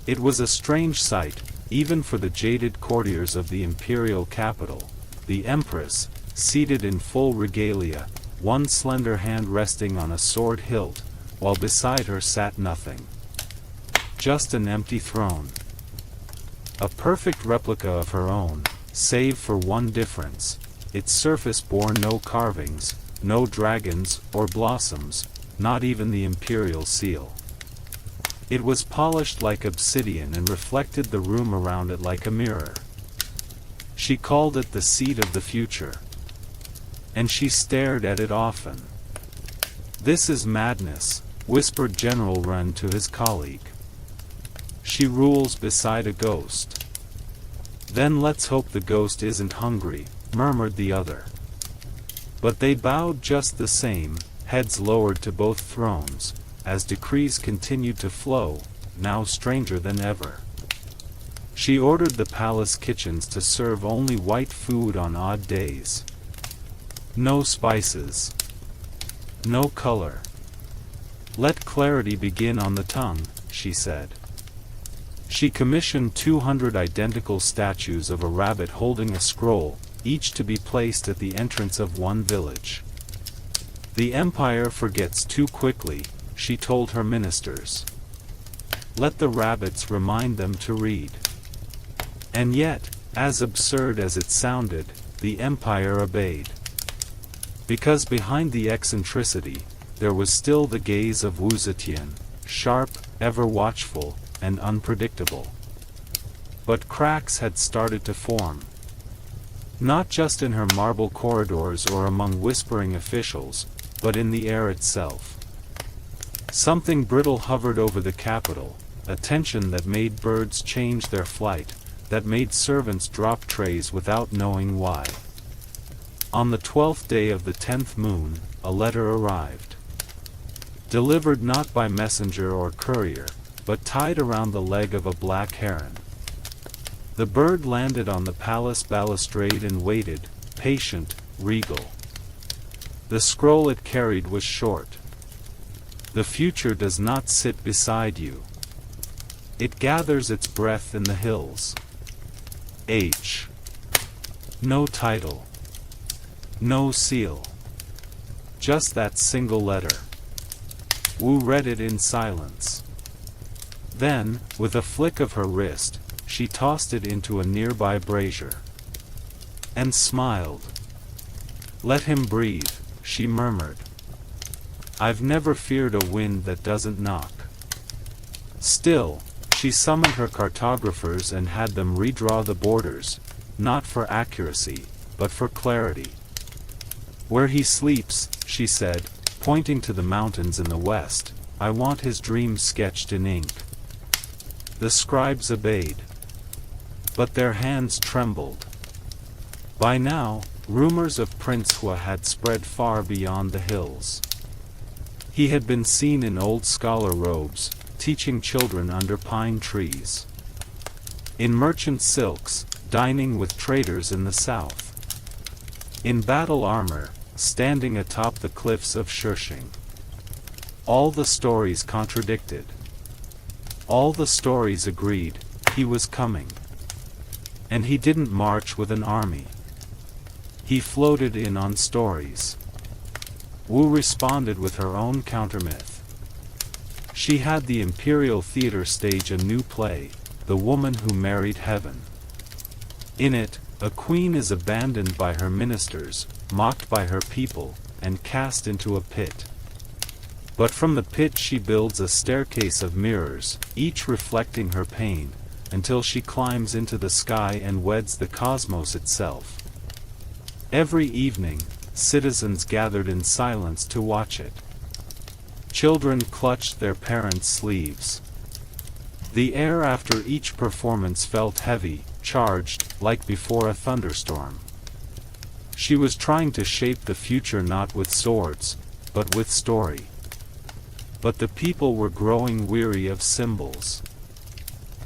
It was a strange sight, even for the jaded courtiers of the imperial capital, the Empress, seated in full regalia, one slender hand resting on a sword hilt, while beside her sat nothing. Just an empty throne. A perfect replica of her own, save for one difference: its surface bore no carvings, no dragons or blossoms, not even the imperial seal. It was polished like obsidian and reflected the room around it like a mirror. She called it the seat of the future. and she stared at it often. "This is madness," whispered General Ren to his colleague. "She rules beside a ghost." "Then let's hope the ghost isn't hungry," murmured the other. But they bowed just the same, heads lowered to both thrones, as decrees continued to flow, now stranger than ever. She ordered the palace kitchens to serve only white food on odd days. No spices. No color. "Let clarity begin on the tongue," she said. She commissioned 200 identical statues of a rabbit holding a scroll, each to be placed at the entrance of one village. "The empire forgets too quickly," she told her ministers. "Let the rabbits remind them to read." And yet, as absurd as it sounded, the empire obeyed. Because behind the eccentricity, there was still the gaze of Wu Zetian, sharp, ever watchful, and unpredictable. But cracks had started to form. Not just in her marble corridors or among whispering officials, but in the air itself. Something brittle hovered over the capital, a tension that made birds change their flight, that made servants drop trays without knowing why. On the 12th day of the 10th moon, a letter arrived. Delivered not by messenger or courier, but tied around the leg of a black heron. The bird landed on the palace balustrade and waited, patient, regal. The scroll it carried was short. "The future does not sit beside you. It gathers its breath in the hills." H. No title. No seal. Just that single letter. Wu read it in silence. Then, with a flick of her wrist, she tossed it into a nearby brazier. And smiled. "Let him breathe," she murmured. "I've never feared a wind that doesn't knock." Still, she summoned her cartographers and had them redraw the borders, not for accuracy, but for clarity. "Where he sleeps," she said, pointing to the mountains in the west, "I want his dreams sketched in ink." The scribes obeyed. But their hands trembled. By now, rumors of Prince Hua had spread far beyond the hills. He had been seen in old scholar robes, teaching children under pine trees. In merchant silks, dining with traders in the south. In battle armor, standing atop the cliffs of Shishing. All the stories contradicted. All the stories agreed, he was coming. And he didn't march with an army. He floated in on stories. Wu responded with her own countermyth. She had the Imperial Theater stage a new play, The Woman Who Married Heaven. In it, a queen is abandoned by her ministers, mocked by her people, and cast into a pit. But from the pit she builds a staircase of mirrors, each reflecting her pain, until she climbs into the sky and weds the cosmos itself. Every evening, citizens gathered in silence to watch it. Children clutched their parents' sleeves. The air after each performance felt heavy, charged, like before a thunderstorm. She was trying to shape the future not with swords, but with story. But the people were growing weary of symbols.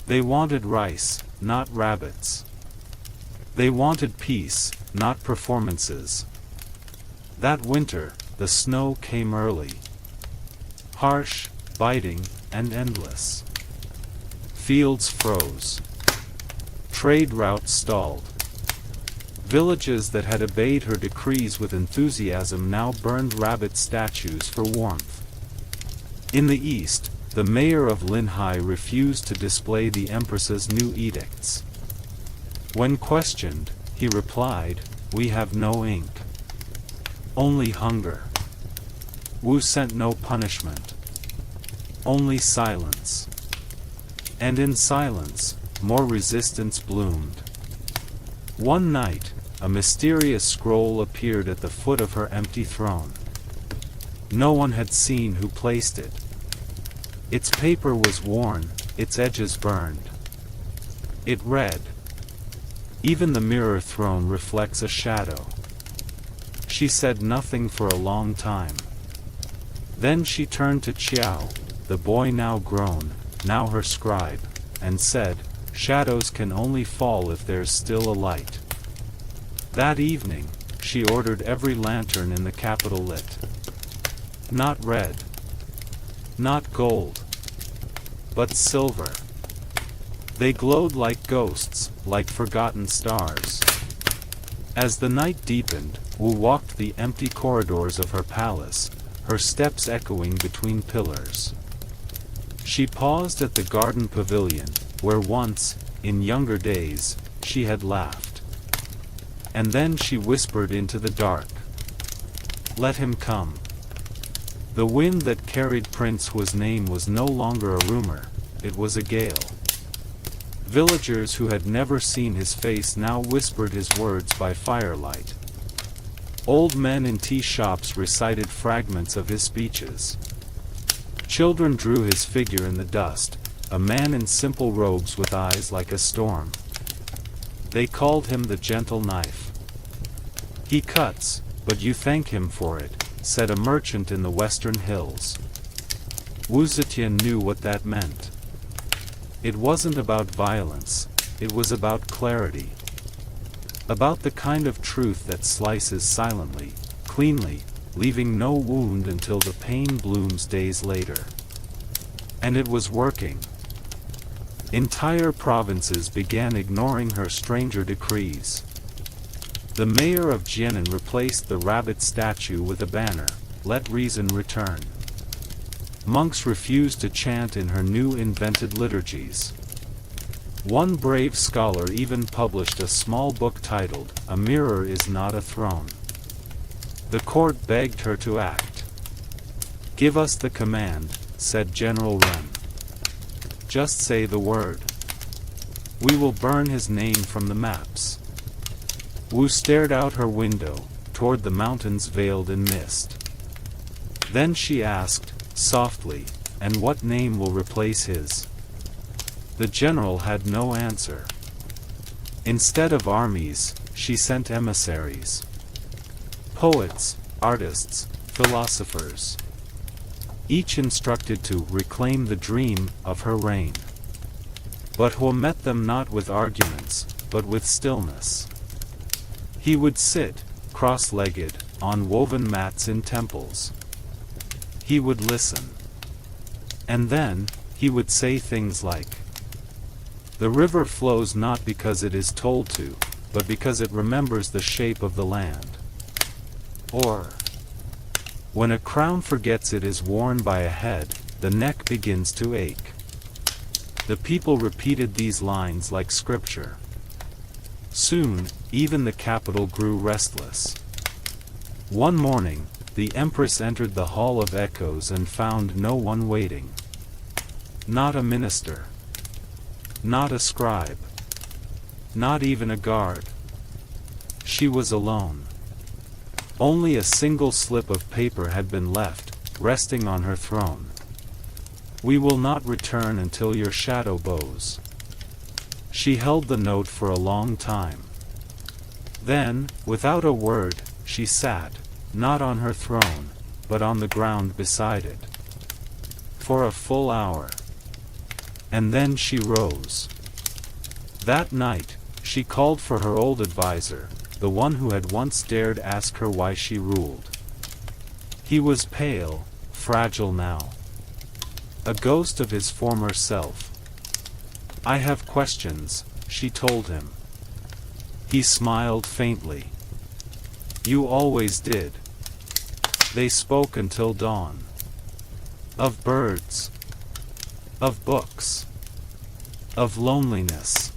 They wanted rice, not rabbits. They wanted peace, not performances. That winter, the snow came early. Harsh, biting, and endless. Fields froze. Trade routes stalled. Villages that had obeyed her decrees with enthusiasm now burned rabbit statues for warmth. In the east, the mayor of Linhai refused to display the Empress's new edicts. When questioned, he replied, "We have no ink. Only hunger." Wu sent no punishment. Only silence. And in silence, more resistance bloomed. One night, a mysterious scroll appeared at the foot of her empty throne. No one had seen who placed it. Its paper was worn, its edges burned. It read, "Even the mirror throne reflects a shadow." She said nothing for a long time. Then she turned to Qiao, the boy now grown, now her scribe, and said, "Shadows can only fall if there's still a light." That evening, she ordered every lantern in the capital lit. Not red. Not gold. But silver. They glowed like ghosts, like forgotten stars. As the night deepened, Wu walked the empty corridors of her palace, her steps echoing between pillars. She paused at the garden pavilion, where once, in younger days, she had laughed. And then she whispered into the dark, "Let him come." The wind that carried Prince Hu's name was no longer a rumor, it was a gale. Villagers who had never seen his face now whispered his words by firelight. Old men in tea shops recited fragments of his speeches. Children drew his figure in the dust, a man in simple robes with eyes like a storm. They called him the gentle knife. "He cuts, but you thank him for it," said a merchant in the western hills. Wu Zetian knew what that meant. It wasn't about violence, it was about clarity. About the kind of truth that slices silently, cleanly, leaving no wound until the pain blooms days later. And it was working. Entire provinces began ignoring her stranger decrees. The mayor of Jianan replaced the rabbit statue with a banner, "Let reason return." Monks refused to chant in her new invented liturgies. One brave scholar even published a small book titled, "A Mirror is Not a Throne." The court begged her to act. "Give us the command," said General Ren. "Just say the word. We will burn his name from the maps." Wu stared out her window, toward the mountains veiled in mist. Then she asked, softly, "And what name will replace his?" The general had no answer. Instead of armies, she sent emissaries. Poets, artists, philosophers. Each instructed to reclaim the dream of her reign. But Hu met them not with arguments, but with stillness. He would sit, cross-legged, on woven mats in temples. He would listen. And then, he would say things like, "The river flows not because it is told to, but because it remembers the shape of the land." Or, "When a crown forgets it is worn by a head, the neck begins to ache." The people repeated these lines like scripture. Soon, even the capital grew restless. One morning, the Empress entered the Hall of Echoes and found no one waiting. Not a minister. Not a scribe. Not even a guard. She was alone. Only a single slip of paper had been left, resting on her throne. "We will not return until your shadow bows." She held the note for a long time. Then, without a word, she sat, not on her throne, but on the ground beside it. For a full hour. And then she rose. That night, she called for her old advisor, the one who had once dared ask her why she ruled. He was pale, fragile now. A ghost of his former self. "I have questions," she told him. He smiled faintly. "You always did." They spoke until dawn. Of birds. Of books. Of loneliness.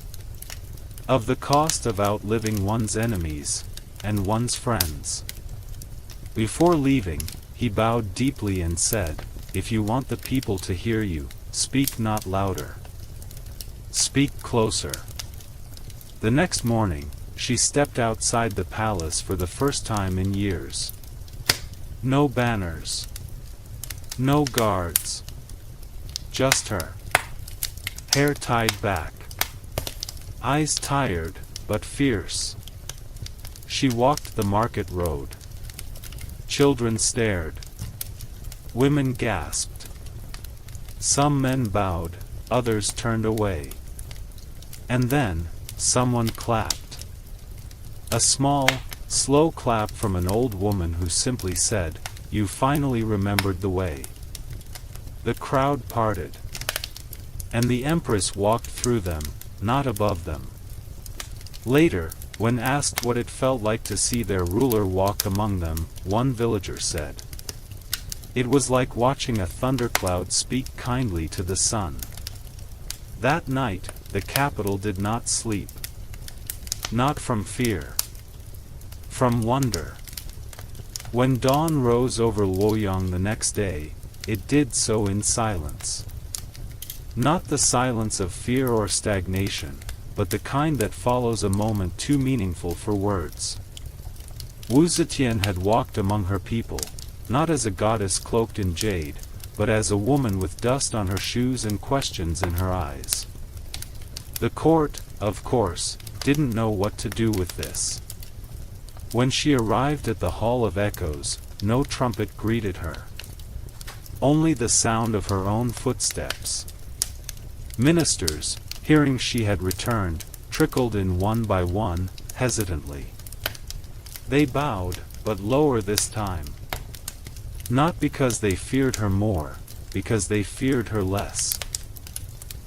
Of the cost of outliving one's enemies, and one's friends. Before leaving, he bowed deeply and said, "If you want the people to hear you, speak not louder. Speak closer." The next morning, she stepped outside the palace for the first time in years. No banners. No guards. Just her. Hair tied back. Eyes tired, but fierce. She walked the market road. Children stared. Women gasped. Some men bowed, others turned away. And then, someone clapped. A small, slow clap from an old woman who simply said, "You finally remembered the way." The crowd parted. And the Empress walked through them, not above them. Later, when asked what it felt like to see their ruler walk among them, one villager said, "It was like watching a thundercloud speak kindly to the sun." That night, the capital did not sleep. Not from fear. From wonder. When dawn rose over Luoyang the next day, it did so in silence. Not the silence of fear or stagnation, but the kind that follows a moment too meaningful for words. Wu Zetian had walked among her people, not as a goddess cloaked in jade, but as a woman with dust on her shoes and questions in her eyes. The court, of course, didn't know what to do with this. When she arrived at the Hall of Echoes, no trumpet greeted her. Only the sound of her own footsteps. Ministers, hearing she had returned, trickled in one by one, hesitantly. They bowed, but lower this time. Not because they feared her more, because they feared her less.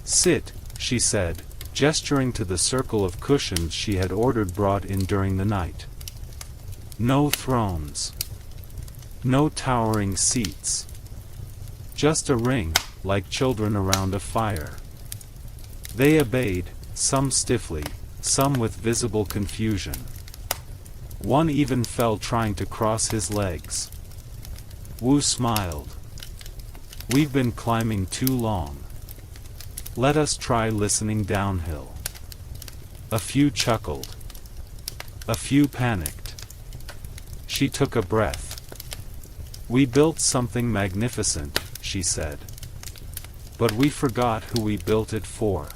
"Sit," she said, gesturing to the circle of cushions she had ordered brought in during the night. No thrones. No towering seats. Just a ring, like children around a fire. They obeyed, some stiffly, some with visible confusion. One even fell trying to cross his legs. Wu smiled. "We've been climbing too long. Let us try listening downhill." A few chuckled. A few panicked. She took a breath. "We built something magnificent," she said. "But we forgot who we built it for."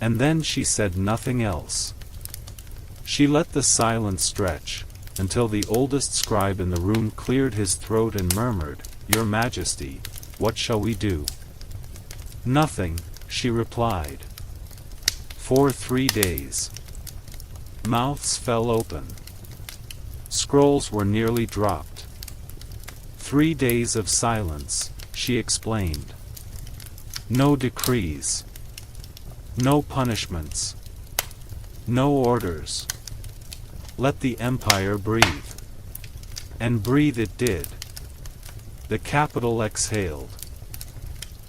And then she said nothing else. She let the silence stretch, until the oldest scribe in the room cleared his throat and murmured, "Your Majesty, what shall we do?" "Nothing," she replied. For 3 days. Mouths fell open. Scrolls were nearly dropped. 3 days of silence, she explained. No decrees. No punishments. No orders. Let the empire breathe. And breathe it did. The capital exhaled.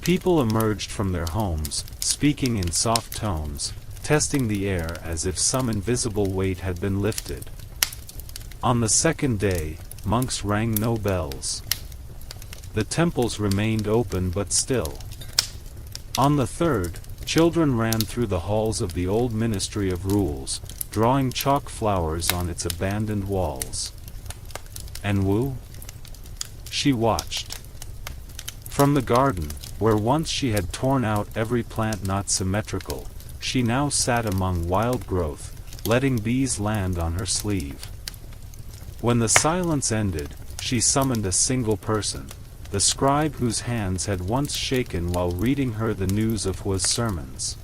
People emerged from their homes, speaking in soft tones, testing the air as if some invisible weight had been lifted. On the second day, monks rang no bells. The temples remained open but still. On the third, children ran through the halls of the old Ministry of Rules, drawing chalk flowers on its abandoned walls. And Wu? She watched. From the garden, where once she had torn out every plant not symmetrical, she now sat among wild growth, letting bees land on her sleeve. When the silence ended, she summoned a single person, the scribe whose hands had once shaken while reading her the news of Hua's sermons.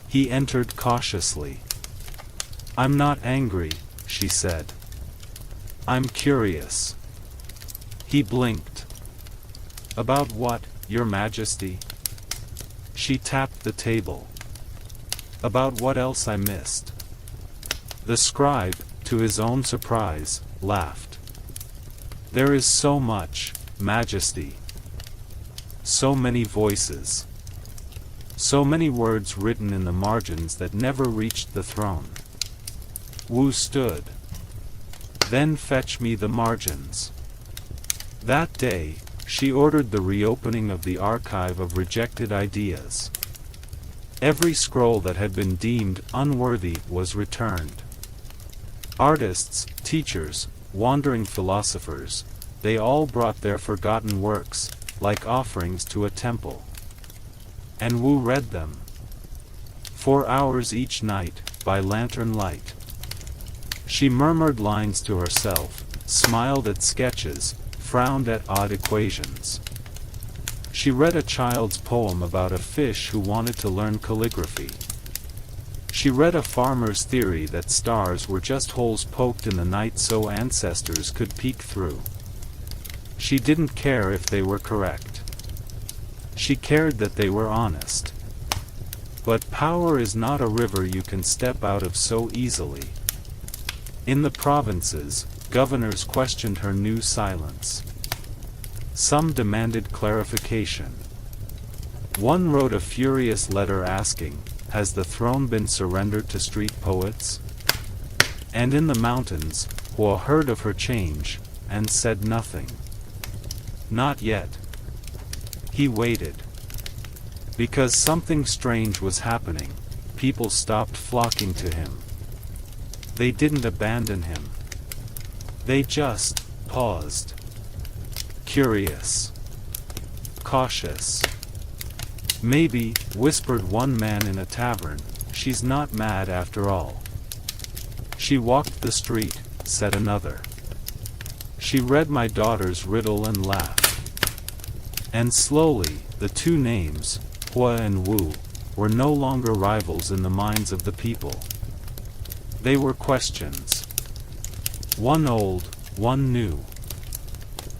He entered cautiously. "I'm not angry," she said. "I'm curious." He blinked. "About what, Your Majesty?" She tapped the table. "About what else I missed." The scribe, to his own surprise, laughed. "There is so much, Majesty. So many voices. So many words written in the margins that never reached the throne." Wu stood. "Then fetch me the margins." That day, she ordered the reopening of the archive of rejected ideas. Every scroll that had been deemed unworthy was returned. Artists, teachers, wandering philosophers, they all brought their forgotten works, like offerings to a temple. And Wu read them. 4 hours each night, by lantern light. She murmured lines to herself, smiled at sketches, frowned at odd equations. She read a child's poem about a fish who wanted to learn calligraphy. She read a farmer's theory that stars were just holes poked in the night so ancestors could peek through. She didn't care if they were correct. She cared that they were honest. But power is not a river you can step out of so easily. In the provinces, governors questioned her new silence. Some demanded clarification. One wrote a furious letter asking, "Has the throne been surrendered to street poets?" And in the mountains, Hua heard of her change, and said nothing. Not yet. He waited. Because something strange was happening, people stopped flocking to him. They didn't abandon him. They just paused. Curious. Cautious. "Maybe," whispered one man in a tavern, "she's not mad after all." "She walked the street," said another. "She read my daughter's riddle and laughed." And slowly, the two names, Hua and Wu, were no longer rivals in the minds of the people. They were questions. One old, one new.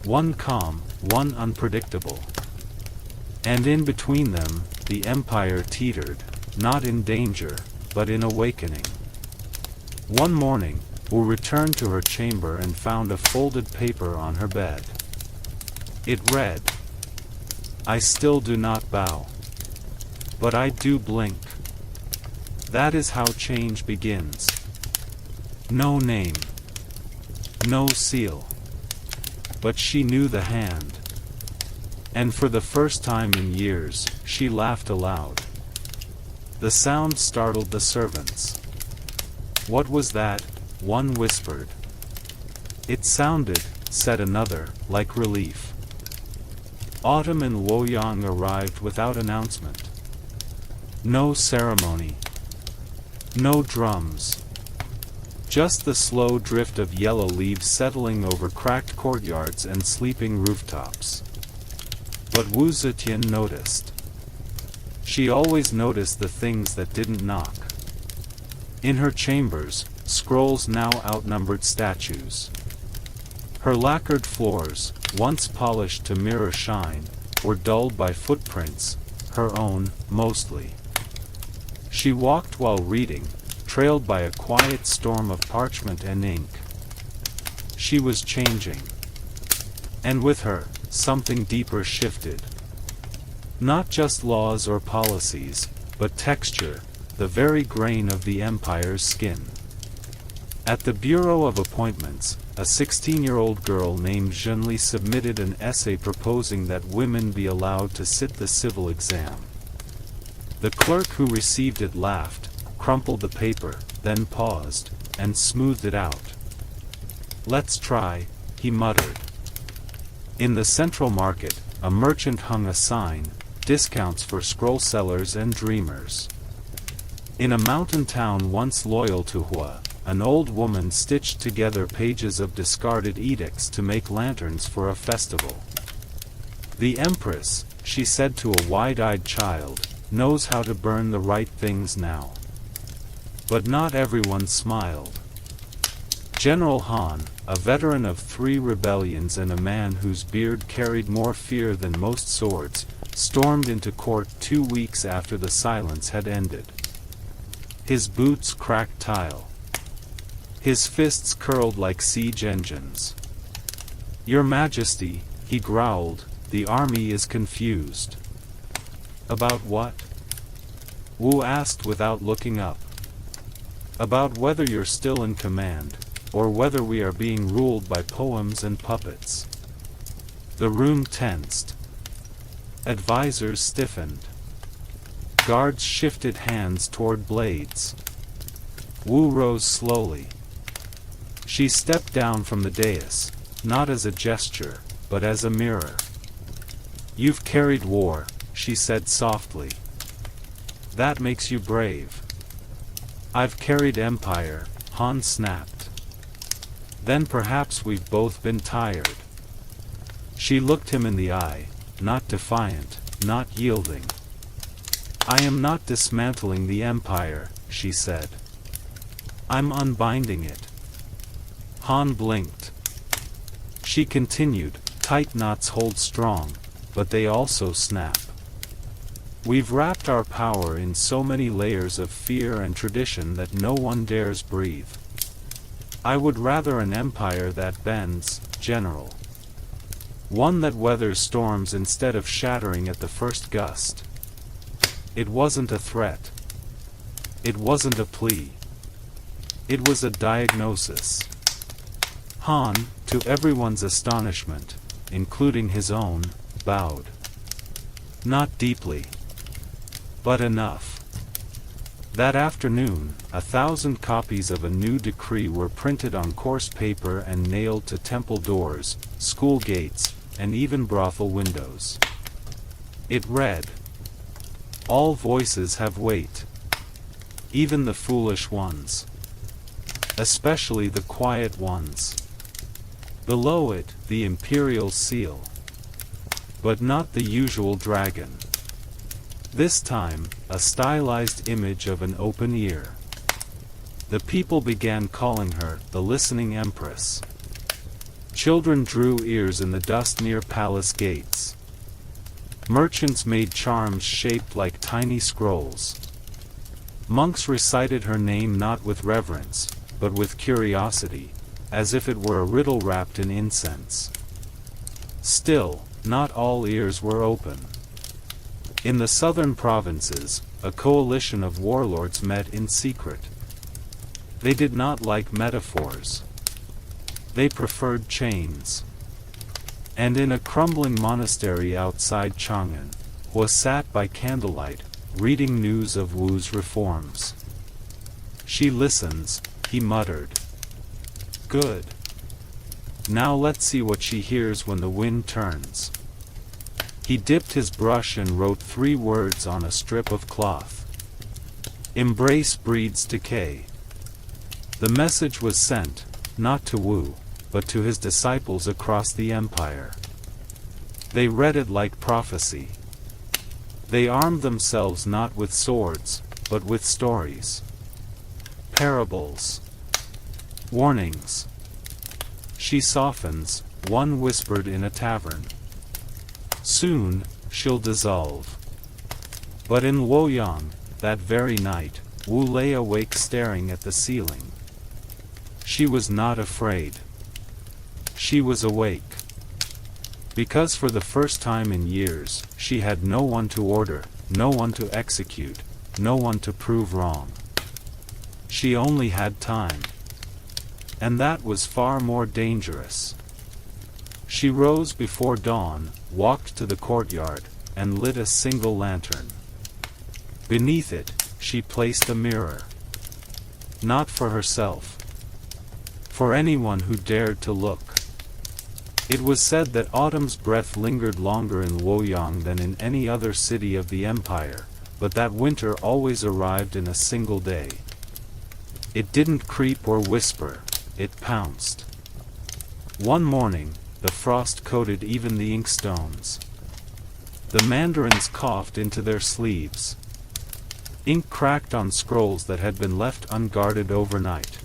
One calm, one unpredictable. And in between them, the empire teetered, not in danger, but in awakening. One morning, Wu returned to her chamber and found a folded paper on her bed. It read, "I still do not bow. But I do blink." That is how change begins. No name. No seal. But she knew the hand. And for the first time in years, she laughed aloud. The sound startled the servants. "What was that?" one whispered. "It sounded," said another, "like relief." Autumn in Luoyang arrived without announcement. No ceremony. No drums. Just the slow drift of yellow leaves settling over cracked courtyards and sleeping rooftops. But Wu Zetian noticed. She always noticed the things that didn't knock. In her chambers, scrolls now outnumbered statues. Her lacquered floors, once polished to mirror shine, were dulled by footprints, her own, mostly. She walked while reading, trailed by a quiet storm of parchment and ink. She was changing. And with her, something deeper shifted. Not just laws or policies, but texture, the very grain of the empire's skin. At the Bureau of Appointments, a 16-year-old girl named Zhenli submitted an essay proposing that women be allowed to sit the civil exam. The clerk who received it laughed, crumpled the paper, then paused, and smoothed it out. "Let's try," he muttered. In the central market, a merchant hung a sign, "Discounts for scroll sellers and dreamers." In a mountain town once loyal to Hua, an old woman stitched together pages of discarded edicts to make lanterns for a festival. "The Empress," she said to a wide-eyed child, "knows how to burn the right things now." But not everyone smiled. General Han, a veteran of 3 rebellions and a man whose beard carried more fear than most swords, stormed into court 2 weeks after the silence had ended. His boots cracked tile. His fists curled like siege engines. "Your Majesty," he growled, "the army is confused." "About what?" Wu asked without looking up. "About whether you're still in command, or whether we are being ruled by poems and puppets." The room tensed. Advisors stiffened. guards shifted hands toward blades. Wu rose slowly. She stepped down from the dais, not as a gesture, but as a mirror. "You've carried war," she said softly. "That makes you brave." "I've carried empire," Han snapped. "Then perhaps we've both been tired." She looked him in the eye, not defiant, not yielding. "I am not dismantling the empire," she said. "I'm unbinding it." Han blinked. She continued, "Tight knots hold strong, but they also snap. We've wrapped our power in so many layers of fear and tradition that no one dares breathe. I would rather an empire that bends, General. One that weathers storms instead of shattering at the first gust." It wasn't a threat. It wasn't a plea. It was a diagnosis. Han, to everyone's astonishment, including his own, bowed. Not deeply. But enough. That afternoon, 1,000 copies of a new decree were printed on coarse paper and nailed to temple doors, school gates, and even brothel windows. It read, "All voices have weight. Even the foolish ones. Especially the quiet ones." Below it, the imperial seal. But not the usual dragon. This time, a stylized image of an open ear. The people began calling her the listening Empress. Children drew ears in the dust near palace gates. Merchants made charms shaped like tiny scrolls. Monks recited her name not with reverence, but with curiosity, as if it were a riddle wrapped in incense. Still, not all ears were open. In the southern provinces, a coalition of warlords met in secret. They did not like metaphors. They preferred chains. And in a crumbling monastery outside Chang'an, was sat by candlelight, reading news of Wu's reforms. "She listens," he muttered. "Good. Now let's see what she hears when the wind turns." He dipped his brush and wrote 3 words on a strip of cloth. "Embrace breeds decay." The message was sent, not to Wu, but to his disciples across the empire. They read it like prophecy. They armed themselves not with swords, but with stories. Parables. Warnings. "She softens," one whispered in a tavern. "Soon, she'll dissolve." But in Luoyang, that very night, Wu lay awake staring at the ceiling. She was not afraid. She was awake. Because for the first time in years, she had no one to order, no one to execute, no one to prove wrong. She only had time. And that was far more dangerous. She rose before dawn, walked to the courtyard, and lit a single lantern. Beneath it, she placed a mirror. Not for herself. For anyone who dared to look. It was said that autumn's breath lingered longer in Luoyang than in any other city of the empire, but that winter always arrived in a single day. It didn't creep or whisper, it pounced. One morning, the frost coated even the inkstones. The mandarins coughed into their sleeves. Ink cracked on scrolls that had been left unguarded overnight.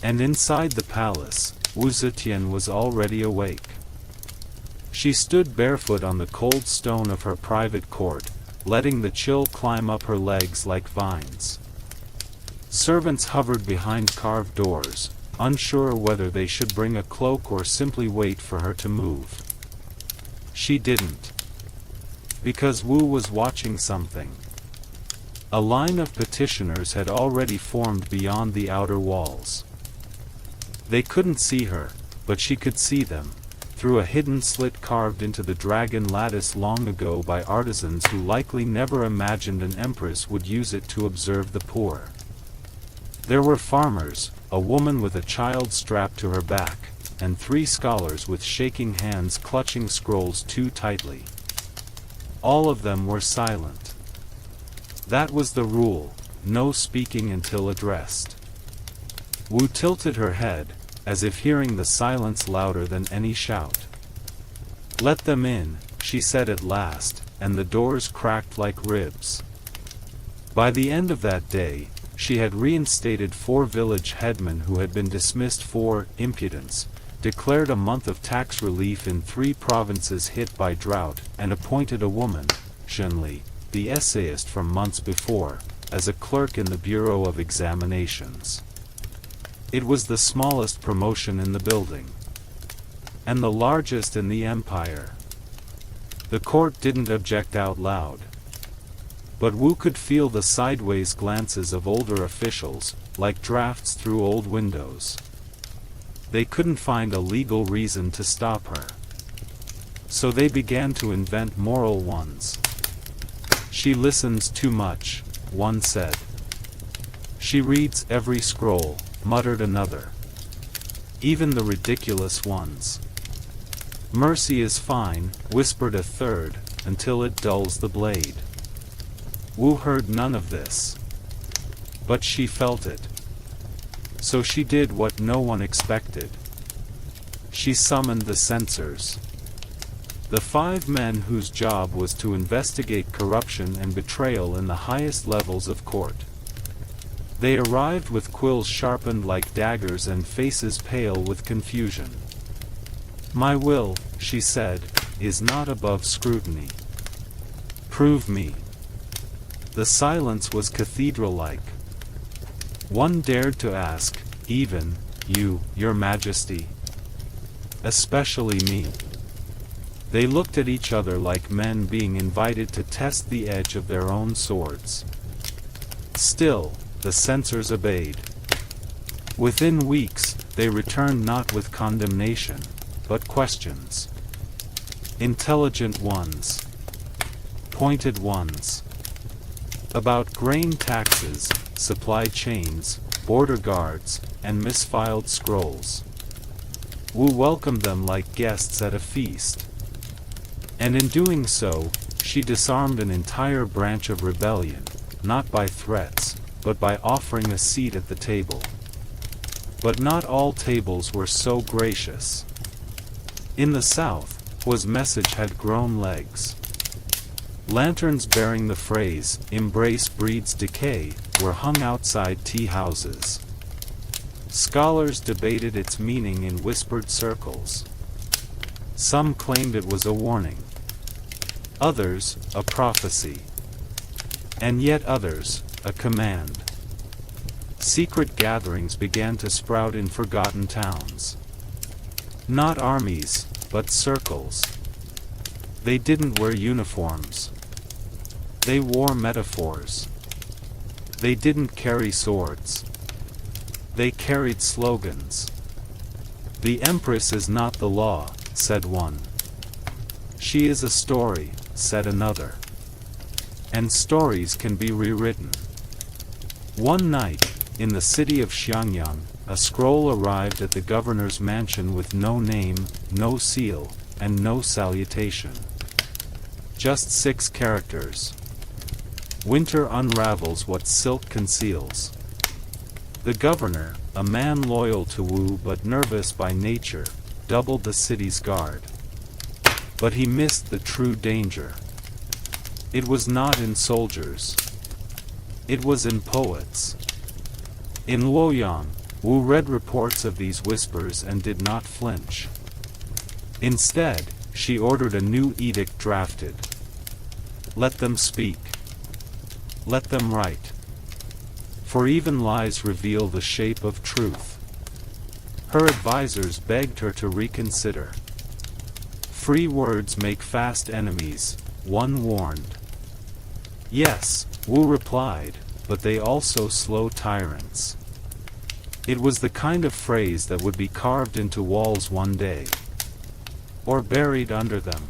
And inside the palace, Wu Zetian was already awake. She stood barefoot on the cold stone of her private court, letting the chill climb up her legs like vines. Servants hovered behind carved doors, unsure whether they should bring a cloak or simply wait for her to move. She didn't. Because Wu was watching something. A line of petitioners had already formed beyond the outer walls. They couldn't see her, but she could see them, through a hidden slit carved into the dragon lattice long ago by artisans who likely never imagined an empress would use it to observe the poor. There were farmers, a woman with a child strapped to her back, and 3 scholars with shaking hands clutching scrolls too tightly. All of them were silent. That was the rule, no speaking until addressed. Wu tilted her head, as if hearing the silence louder than any shout. "Let them in," she said at last, and the doors cracked like ribs. By the end of that day, she had reinstated 4 village headmen who had been dismissed for impudence, declared a month of tax relief in 3 provinces hit by drought, and appointed a woman, Shenli, the essayist from months before, as a clerk in the Bureau of Examinations. It was the smallest promotion in the building, and the largest in the empire. The court didn't object out loud. But Wu could feel the sideways glances of older officials, like drafts through old windows. They couldn't find a legal reason to stop her. So they began to invent moral ones. "She listens too much," one said. "She reads every scroll," muttered another. "Even the ridiculous ones." "Mercy is fine," whispered a third, "until it dulls the blade." Wu heard none of this. But she felt it. So she did what no one expected. She summoned the censors. The 5 men whose job was to investigate corruption and betrayal in the highest levels of court. They arrived with quills sharpened like daggers and faces pale with confusion. "My will," she said, "is not above scrutiny. Prove me." The silence was cathedral-like. One dared to ask, "Even you, your majesty?" "Especially me." They looked at each other like men being invited to test the edge of their own swords. Still, the censors obeyed. Within weeks, they returned not with condemnation, but questions. Intelligent ones. Pointed ones. About grain taxes, supply chains, border guards, and misfiled scrolls. Wu welcomed them like guests at a feast. And in doing so, she disarmed an entire branch of rebellion, not by threats, but by offering a seat at the table. But not all tables were so gracious. In the south, Wu's message had grown legs. Lanterns bearing the phrase, "Embrace breeds decay," were hung outside tea houses. Scholars debated its meaning in whispered circles. Some claimed it was a warning. Others, a prophecy. And yet others, a command. Secret gatherings began to sprout in forgotten towns. Not armies, but circles. They didn't wear uniforms. They wore metaphors. They didn't carry swords. They carried slogans. "The Empress is not the law," said one. "She is a story," said another. And stories can be rewritten. One night, in the city of Xiangyang, a scroll arrived at the governor's mansion with no name, no seal, and no salutation. Just 6 characters. "Winter unravels what silk conceals." The governor, a man loyal to Wu but nervous by nature, doubled the city's guard. But he missed the true danger. It was not in soldiers. It was in poets. In Luoyang, Wu read reports of these whispers and did not flinch. Instead, she ordered a new edict drafted. Let them speak. Let them write. For even lies reveal the shape of truth. Her advisors begged her to reconsider. Free words make fast enemies, one warned. Yes, Wu replied, but they also slow tyrants. It was the kind of phrase that would be carved into walls one day. or buried under them.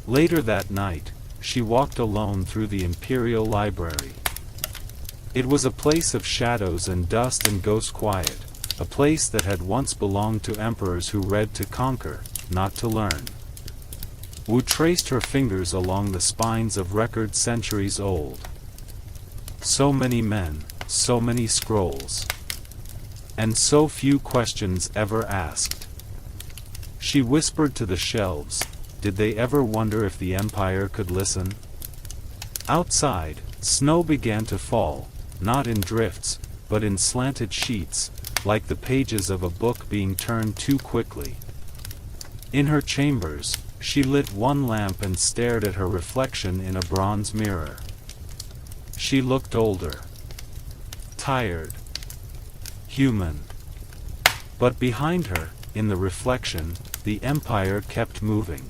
Later that night, she walked alone through the imperial library. It was a place of shadows and dust and ghost quiet, a place that had once belonged to emperors who read to conquer, not to learn. Wu traced her fingers along the spines of records centuries old. So many men, so many scrolls. And so few questions ever asked. She whispered to the shelves, did they ever wonder if the Empire could listen? Outside, snow began to fall, not in drifts, but in slanted sheets, like the pages of a book being turned too quickly. In her chambers, she lit one lamp and stared at her reflection in a bronze mirror. She looked older. Tired. Human. But behind her, in the reflection, the Empire kept moving.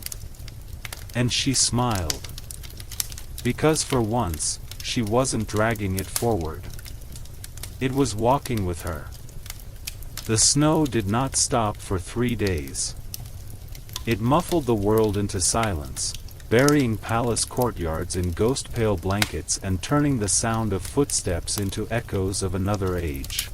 And she smiled. Because for once, she wasn't dragging it forward. It was walking with her. The snow did not stop for 3 days. It muffled the world into silence, burying palace courtyards in ghost-pale blankets and turning the sound of footsteps into echoes of another age.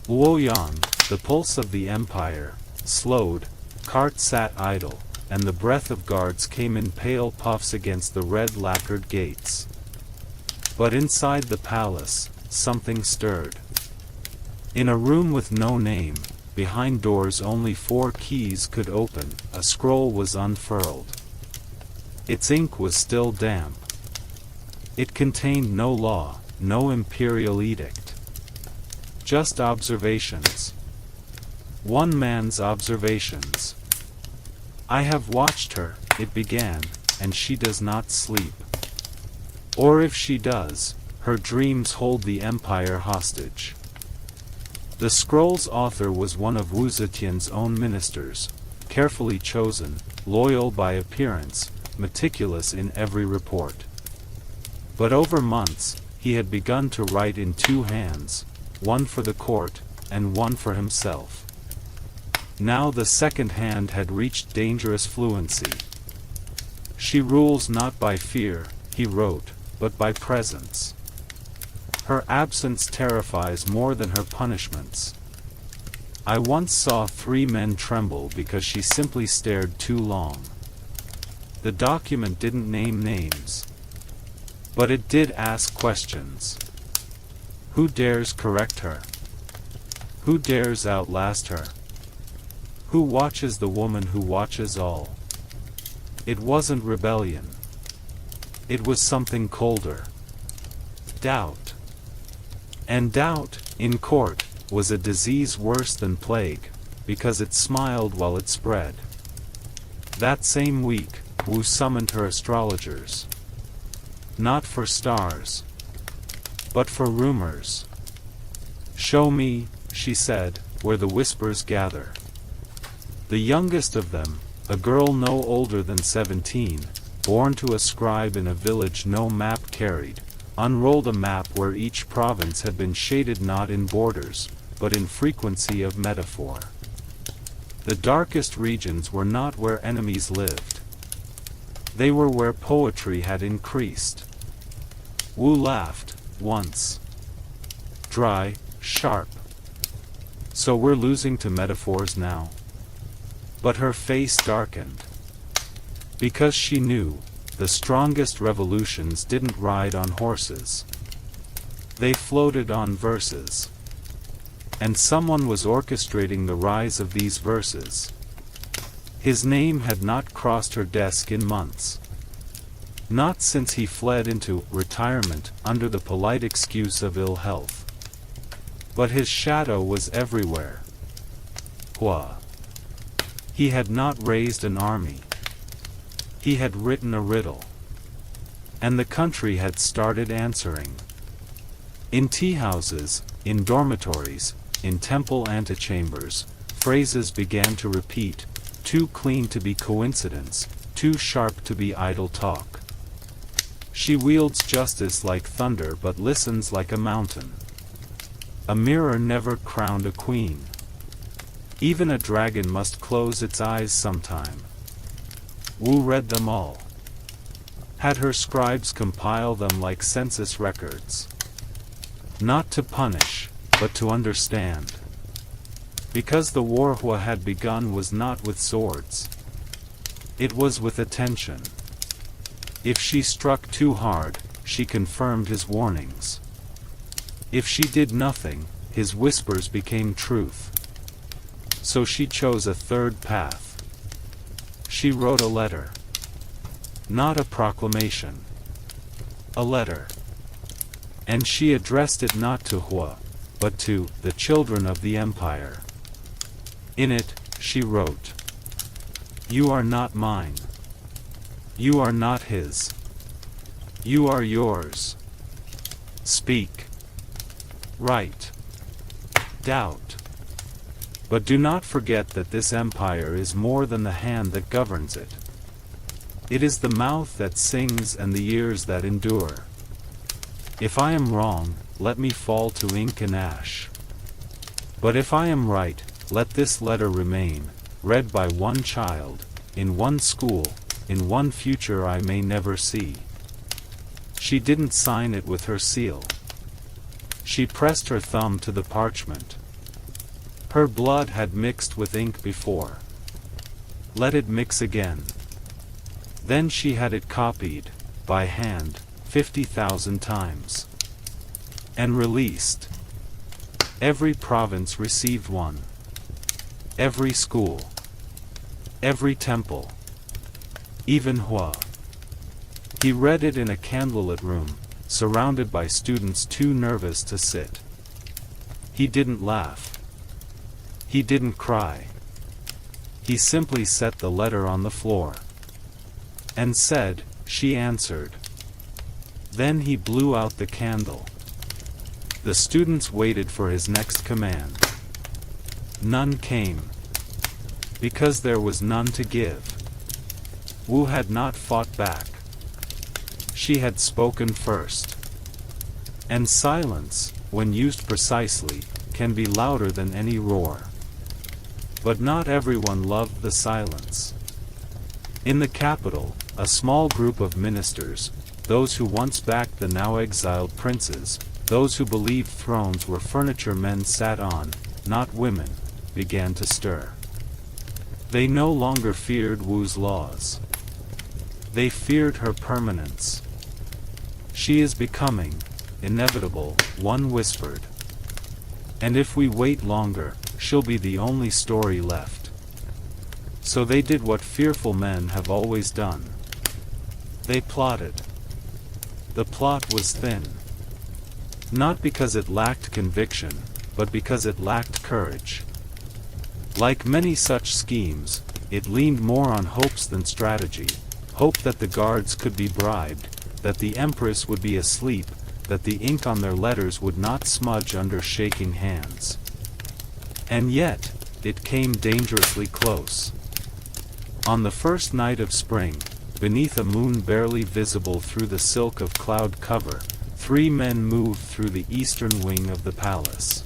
Luoyang, the pulse of the Empire, slowed, cart sat idle, and the breath of guards came in pale puffs against the red lacquered gates. But inside the palace, something stirred. In a room with no name, behind doors only 4 keys could open, a scroll was unfurled. Its ink was still damp. It contained no law, no imperial edict. Just observations. One man's observations. I have watched her, it began, and she does not sleep. Or if she does, her dreams hold the Empire hostage. The scroll's author was one of Wu Zetian's own ministers, carefully chosen, loyal by appearance, meticulous in every report. But over months, he had begun to write in 2 hands, one for the court, and one for himself. Now the second hand had reached dangerous fluency. She rules not by fear, he wrote, but by presence. Her absence terrifies more than her punishments. I once saw 3 men tremble because she simply stared too long. The document didn't name names. But it did ask questions. Who dares correct her? Who dares outlast her? Who watches the woman who watches all? It wasn't rebellion. It was something colder. Doubt. And doubt, in court, was a disease worse than plague, because it smiled while it spread. That same week, Wu summoned her astrologers. Not for stars, but for rumors. Show me, she said, where the whispers gather. The youngest of them, a girl no older than 17, born to a scribe in a village no map carried, unrolled a map where each province had been shaded not in borders, but in frequency of metaphor. The darkest regions were not where enemies lived. They were where poetry had increased. Wu laughed, once. Dry, sharp. So we're losing to metaphors now? But her face darkened. Because she knew, the strongest revolutions didn't ride on horses. They floated on verses. And someone was orchestrating the rise of these verses. His name had not crossed her desk in months. Not since he fled into retirement under the polite excuse of ill health. But his shadow was everywhere. Hua. He had not raised an army. He had written a riddle. And the country had started answering. In tea-houses, in dormitories, in temple antechambers, phrases began to repeat, too clean to be coincidence, too sharp to be idle talk. She wields justice like thunder but listens like a mountain. A mirror never crowned a queen. Even a dragon must close its eyes sometime. Wu read them all. Had her scribes compile them like census records. Not to punish, but to understand. Because the war Hua had begun was not with swords. It was with attention. If she struck too hard, she confirmed his warnings. If she did nothing, his whispers became truth. So she chose a third path. She wrote a letter. Not a proclamation. A letter. And she addressed it not to Hua, but to the children of the empire. In it, she wrote, "You are not mine. You are not his. You are yours. Speak. Write. Doubt. But do not forget that this empire is more than the hand that governs it. It is the mouth that sings and the ears that endure. If I am wrong, let me fall to ink and ash. But if I am right, let this letter remain, read by one child, in one school, in one future I may never see." She didn't sign it with her seal. She pressed her thumb to the parchment. Her blood had mixed with ink before. Let it mix again. Then she had it copied, by hand, 50,000 times. And released. Every province received one. Every school. Every temple. Even Hua. He read it in a candlelit room, surrounded by students too nervous to sit. He didn't laugh. He didn't cry. He simply set the letter on the floor. And said, "She answered." Then he blew out the candle. The students waited for his next command. None came. Because there was none to give. Wu had not fought back. She had spoken first. And silence, when used precisely, can be louder than any roar. But not everyone loved the silence. In the capital, a small group of ministers, those who once backed the now exiled princes, those who believed thrones were furniture men sat on, not women, began to stir. They no longer feared Wu's laws. They feared her permanence. "She is becoming inevitable," one whispered. "And if we wait longer, she'll be the only story left." So they did what fearful men have always done. They plotted. The plot was thin. Not because it lacked conviction, but because it lacked courage. Like many such schemes, it leaned more on hopes than strategy, hope that the guards could be bribed, that the Empress would be asleep, that the ink on their letters would not smudge under shaking hands. And yet, it came dangerously close. On the first night of spring, beneath a moon barely visible through the silk of cloud cover, 3 men moved through the eastern wing of the palace.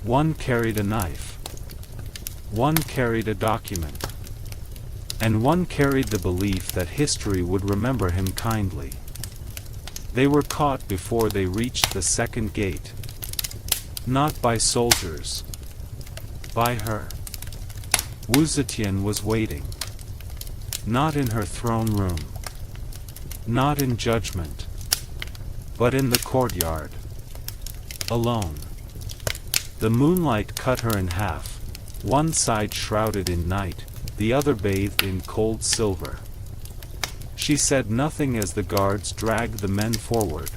One carried a knife. One carried a document. And one carried the belief that history would remember him kindly. They were caught before they reached the second gate. Not by soldiers. By her. Wu Zetian was waiting. Not in her throne room. Not in judgment. But in the courtyard. Alone. The moonlight cut her in half, one side shrouded in night, the other bathed in cold silver. She said nothing as the guards dragged the men forward.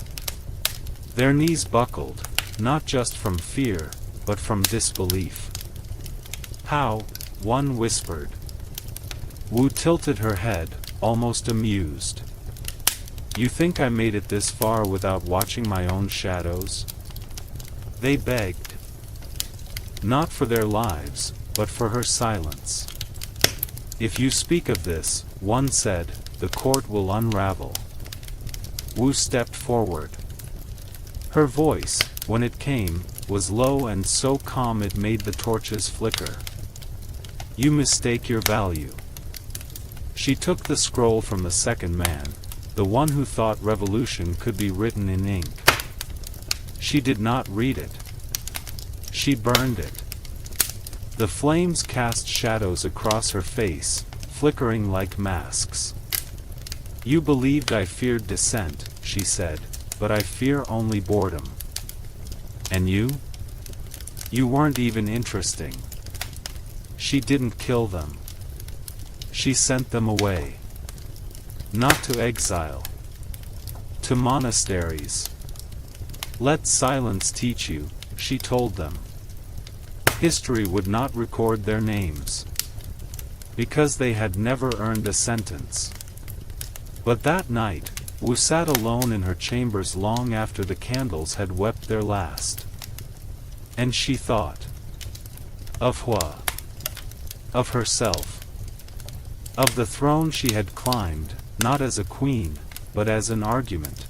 Their knees buckled, not just from fear, but from disbelief. "How?" one whispered. Wu tilted her head, almost amused. "You think I made it this far without watching my own shadows?" They begged. Not for their lives, but for her silence. "If you speak of this," one said, "the court will unravel." Wu stepped forward. Her voice, when it came, was low and so calm it made the torches flicker. "You mistake your value." She took the scroll from the second man, the one who thought revolution could be written in ink. She did not read it. She burned it. The flames cast shadows across her face, flickering like masks. "You believed I feared dissent," she said, "but I fear only boredom. And you? You weren't even interesting." She didn't kill them. She sent them away. Not to exile. To monasteries. "Let silence teach you," she told them. History would not record their names, because they had never earned a sentence. But that night, Wu sat alone in her chambers long after the candles had wept their last. And she thought. Of Hua. Of herself. Of the throne she had climbed, not as a queen, but as an argument.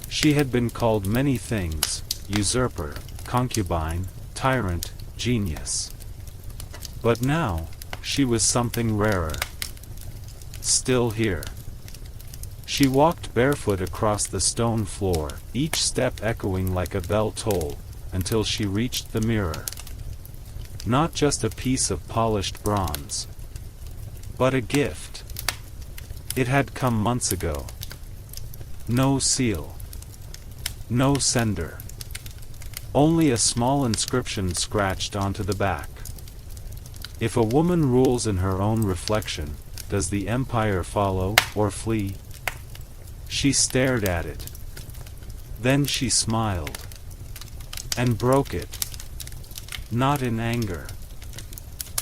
She had been called many things: usurper, concubine, tyrant, genius. But now, she was something rarer. Still here. She walked barefoot across the stone floor, each step echoing like a bell toll, until she reached the mirror. Not just a piece of polished bronze, but a gift. It had come months ago. No seal. No sender. Only a small inscription scratched onto the back. If a woman rules in her own reflection, does the empire follow, or flee? She stared at it. Then she smiled. And broke it. Not in anger.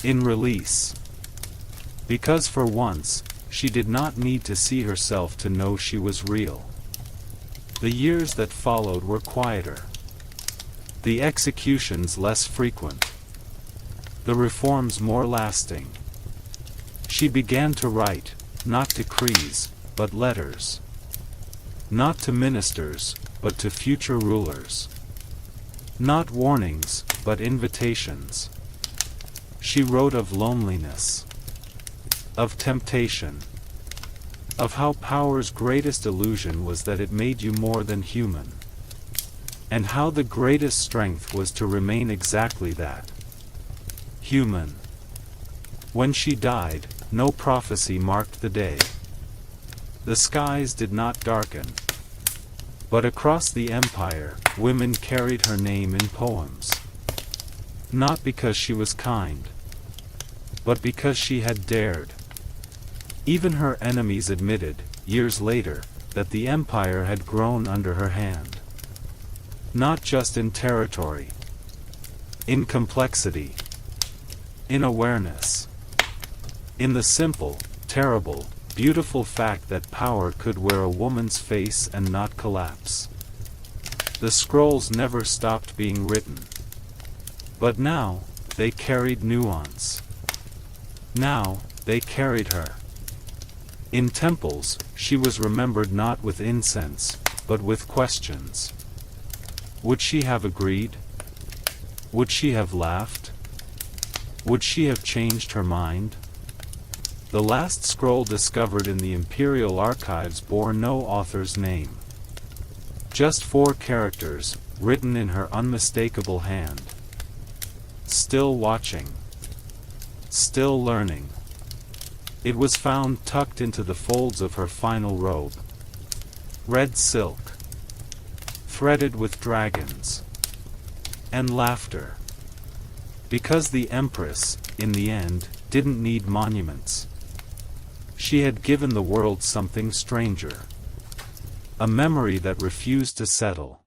In release. Because for once, she did not need to see herself to know she was real. The years that followed were quieter. The executions less frequent. The reforms more lasting. She began to write, not decrees, but letters. Not to ministers, but to future rulers. Not warnings, but invitations. She wrote of loneliness. Of temptation. Of how power's greatest illusion was that it made you more than human. And how the greatest strength was to remain exactly that. Human. When she died, no prophecy marked the day. The skies did not darken. But across the empire, women carried her name in poems. Not because she was kind, but because she had dared. Even her enemies admitted, years later, that the empire had grown under her hand. Not just in territory. In complexity. In awareness. In the simple, terrible, beautiful fact that power could wear a woman's face and not collapse. The scrolls never stopped being written. But now, they carried nuance. Now, they carried her. In temples, she was remembered not with incense, but with questions. Would she have agreed? Would she have laughed? Would she have changed her mind? The last scroll discovered in the imperial archives bore no author's name. Just 4 characters, written in her unmistakable hand. Still watching. Still learning. It was found tucked into the folds of her final robe. Red silk. Threaded with dragons. And laughter. Because the Empress, in the end, didn't need monuments. She had given the world something stranger. A memory that refused to settle.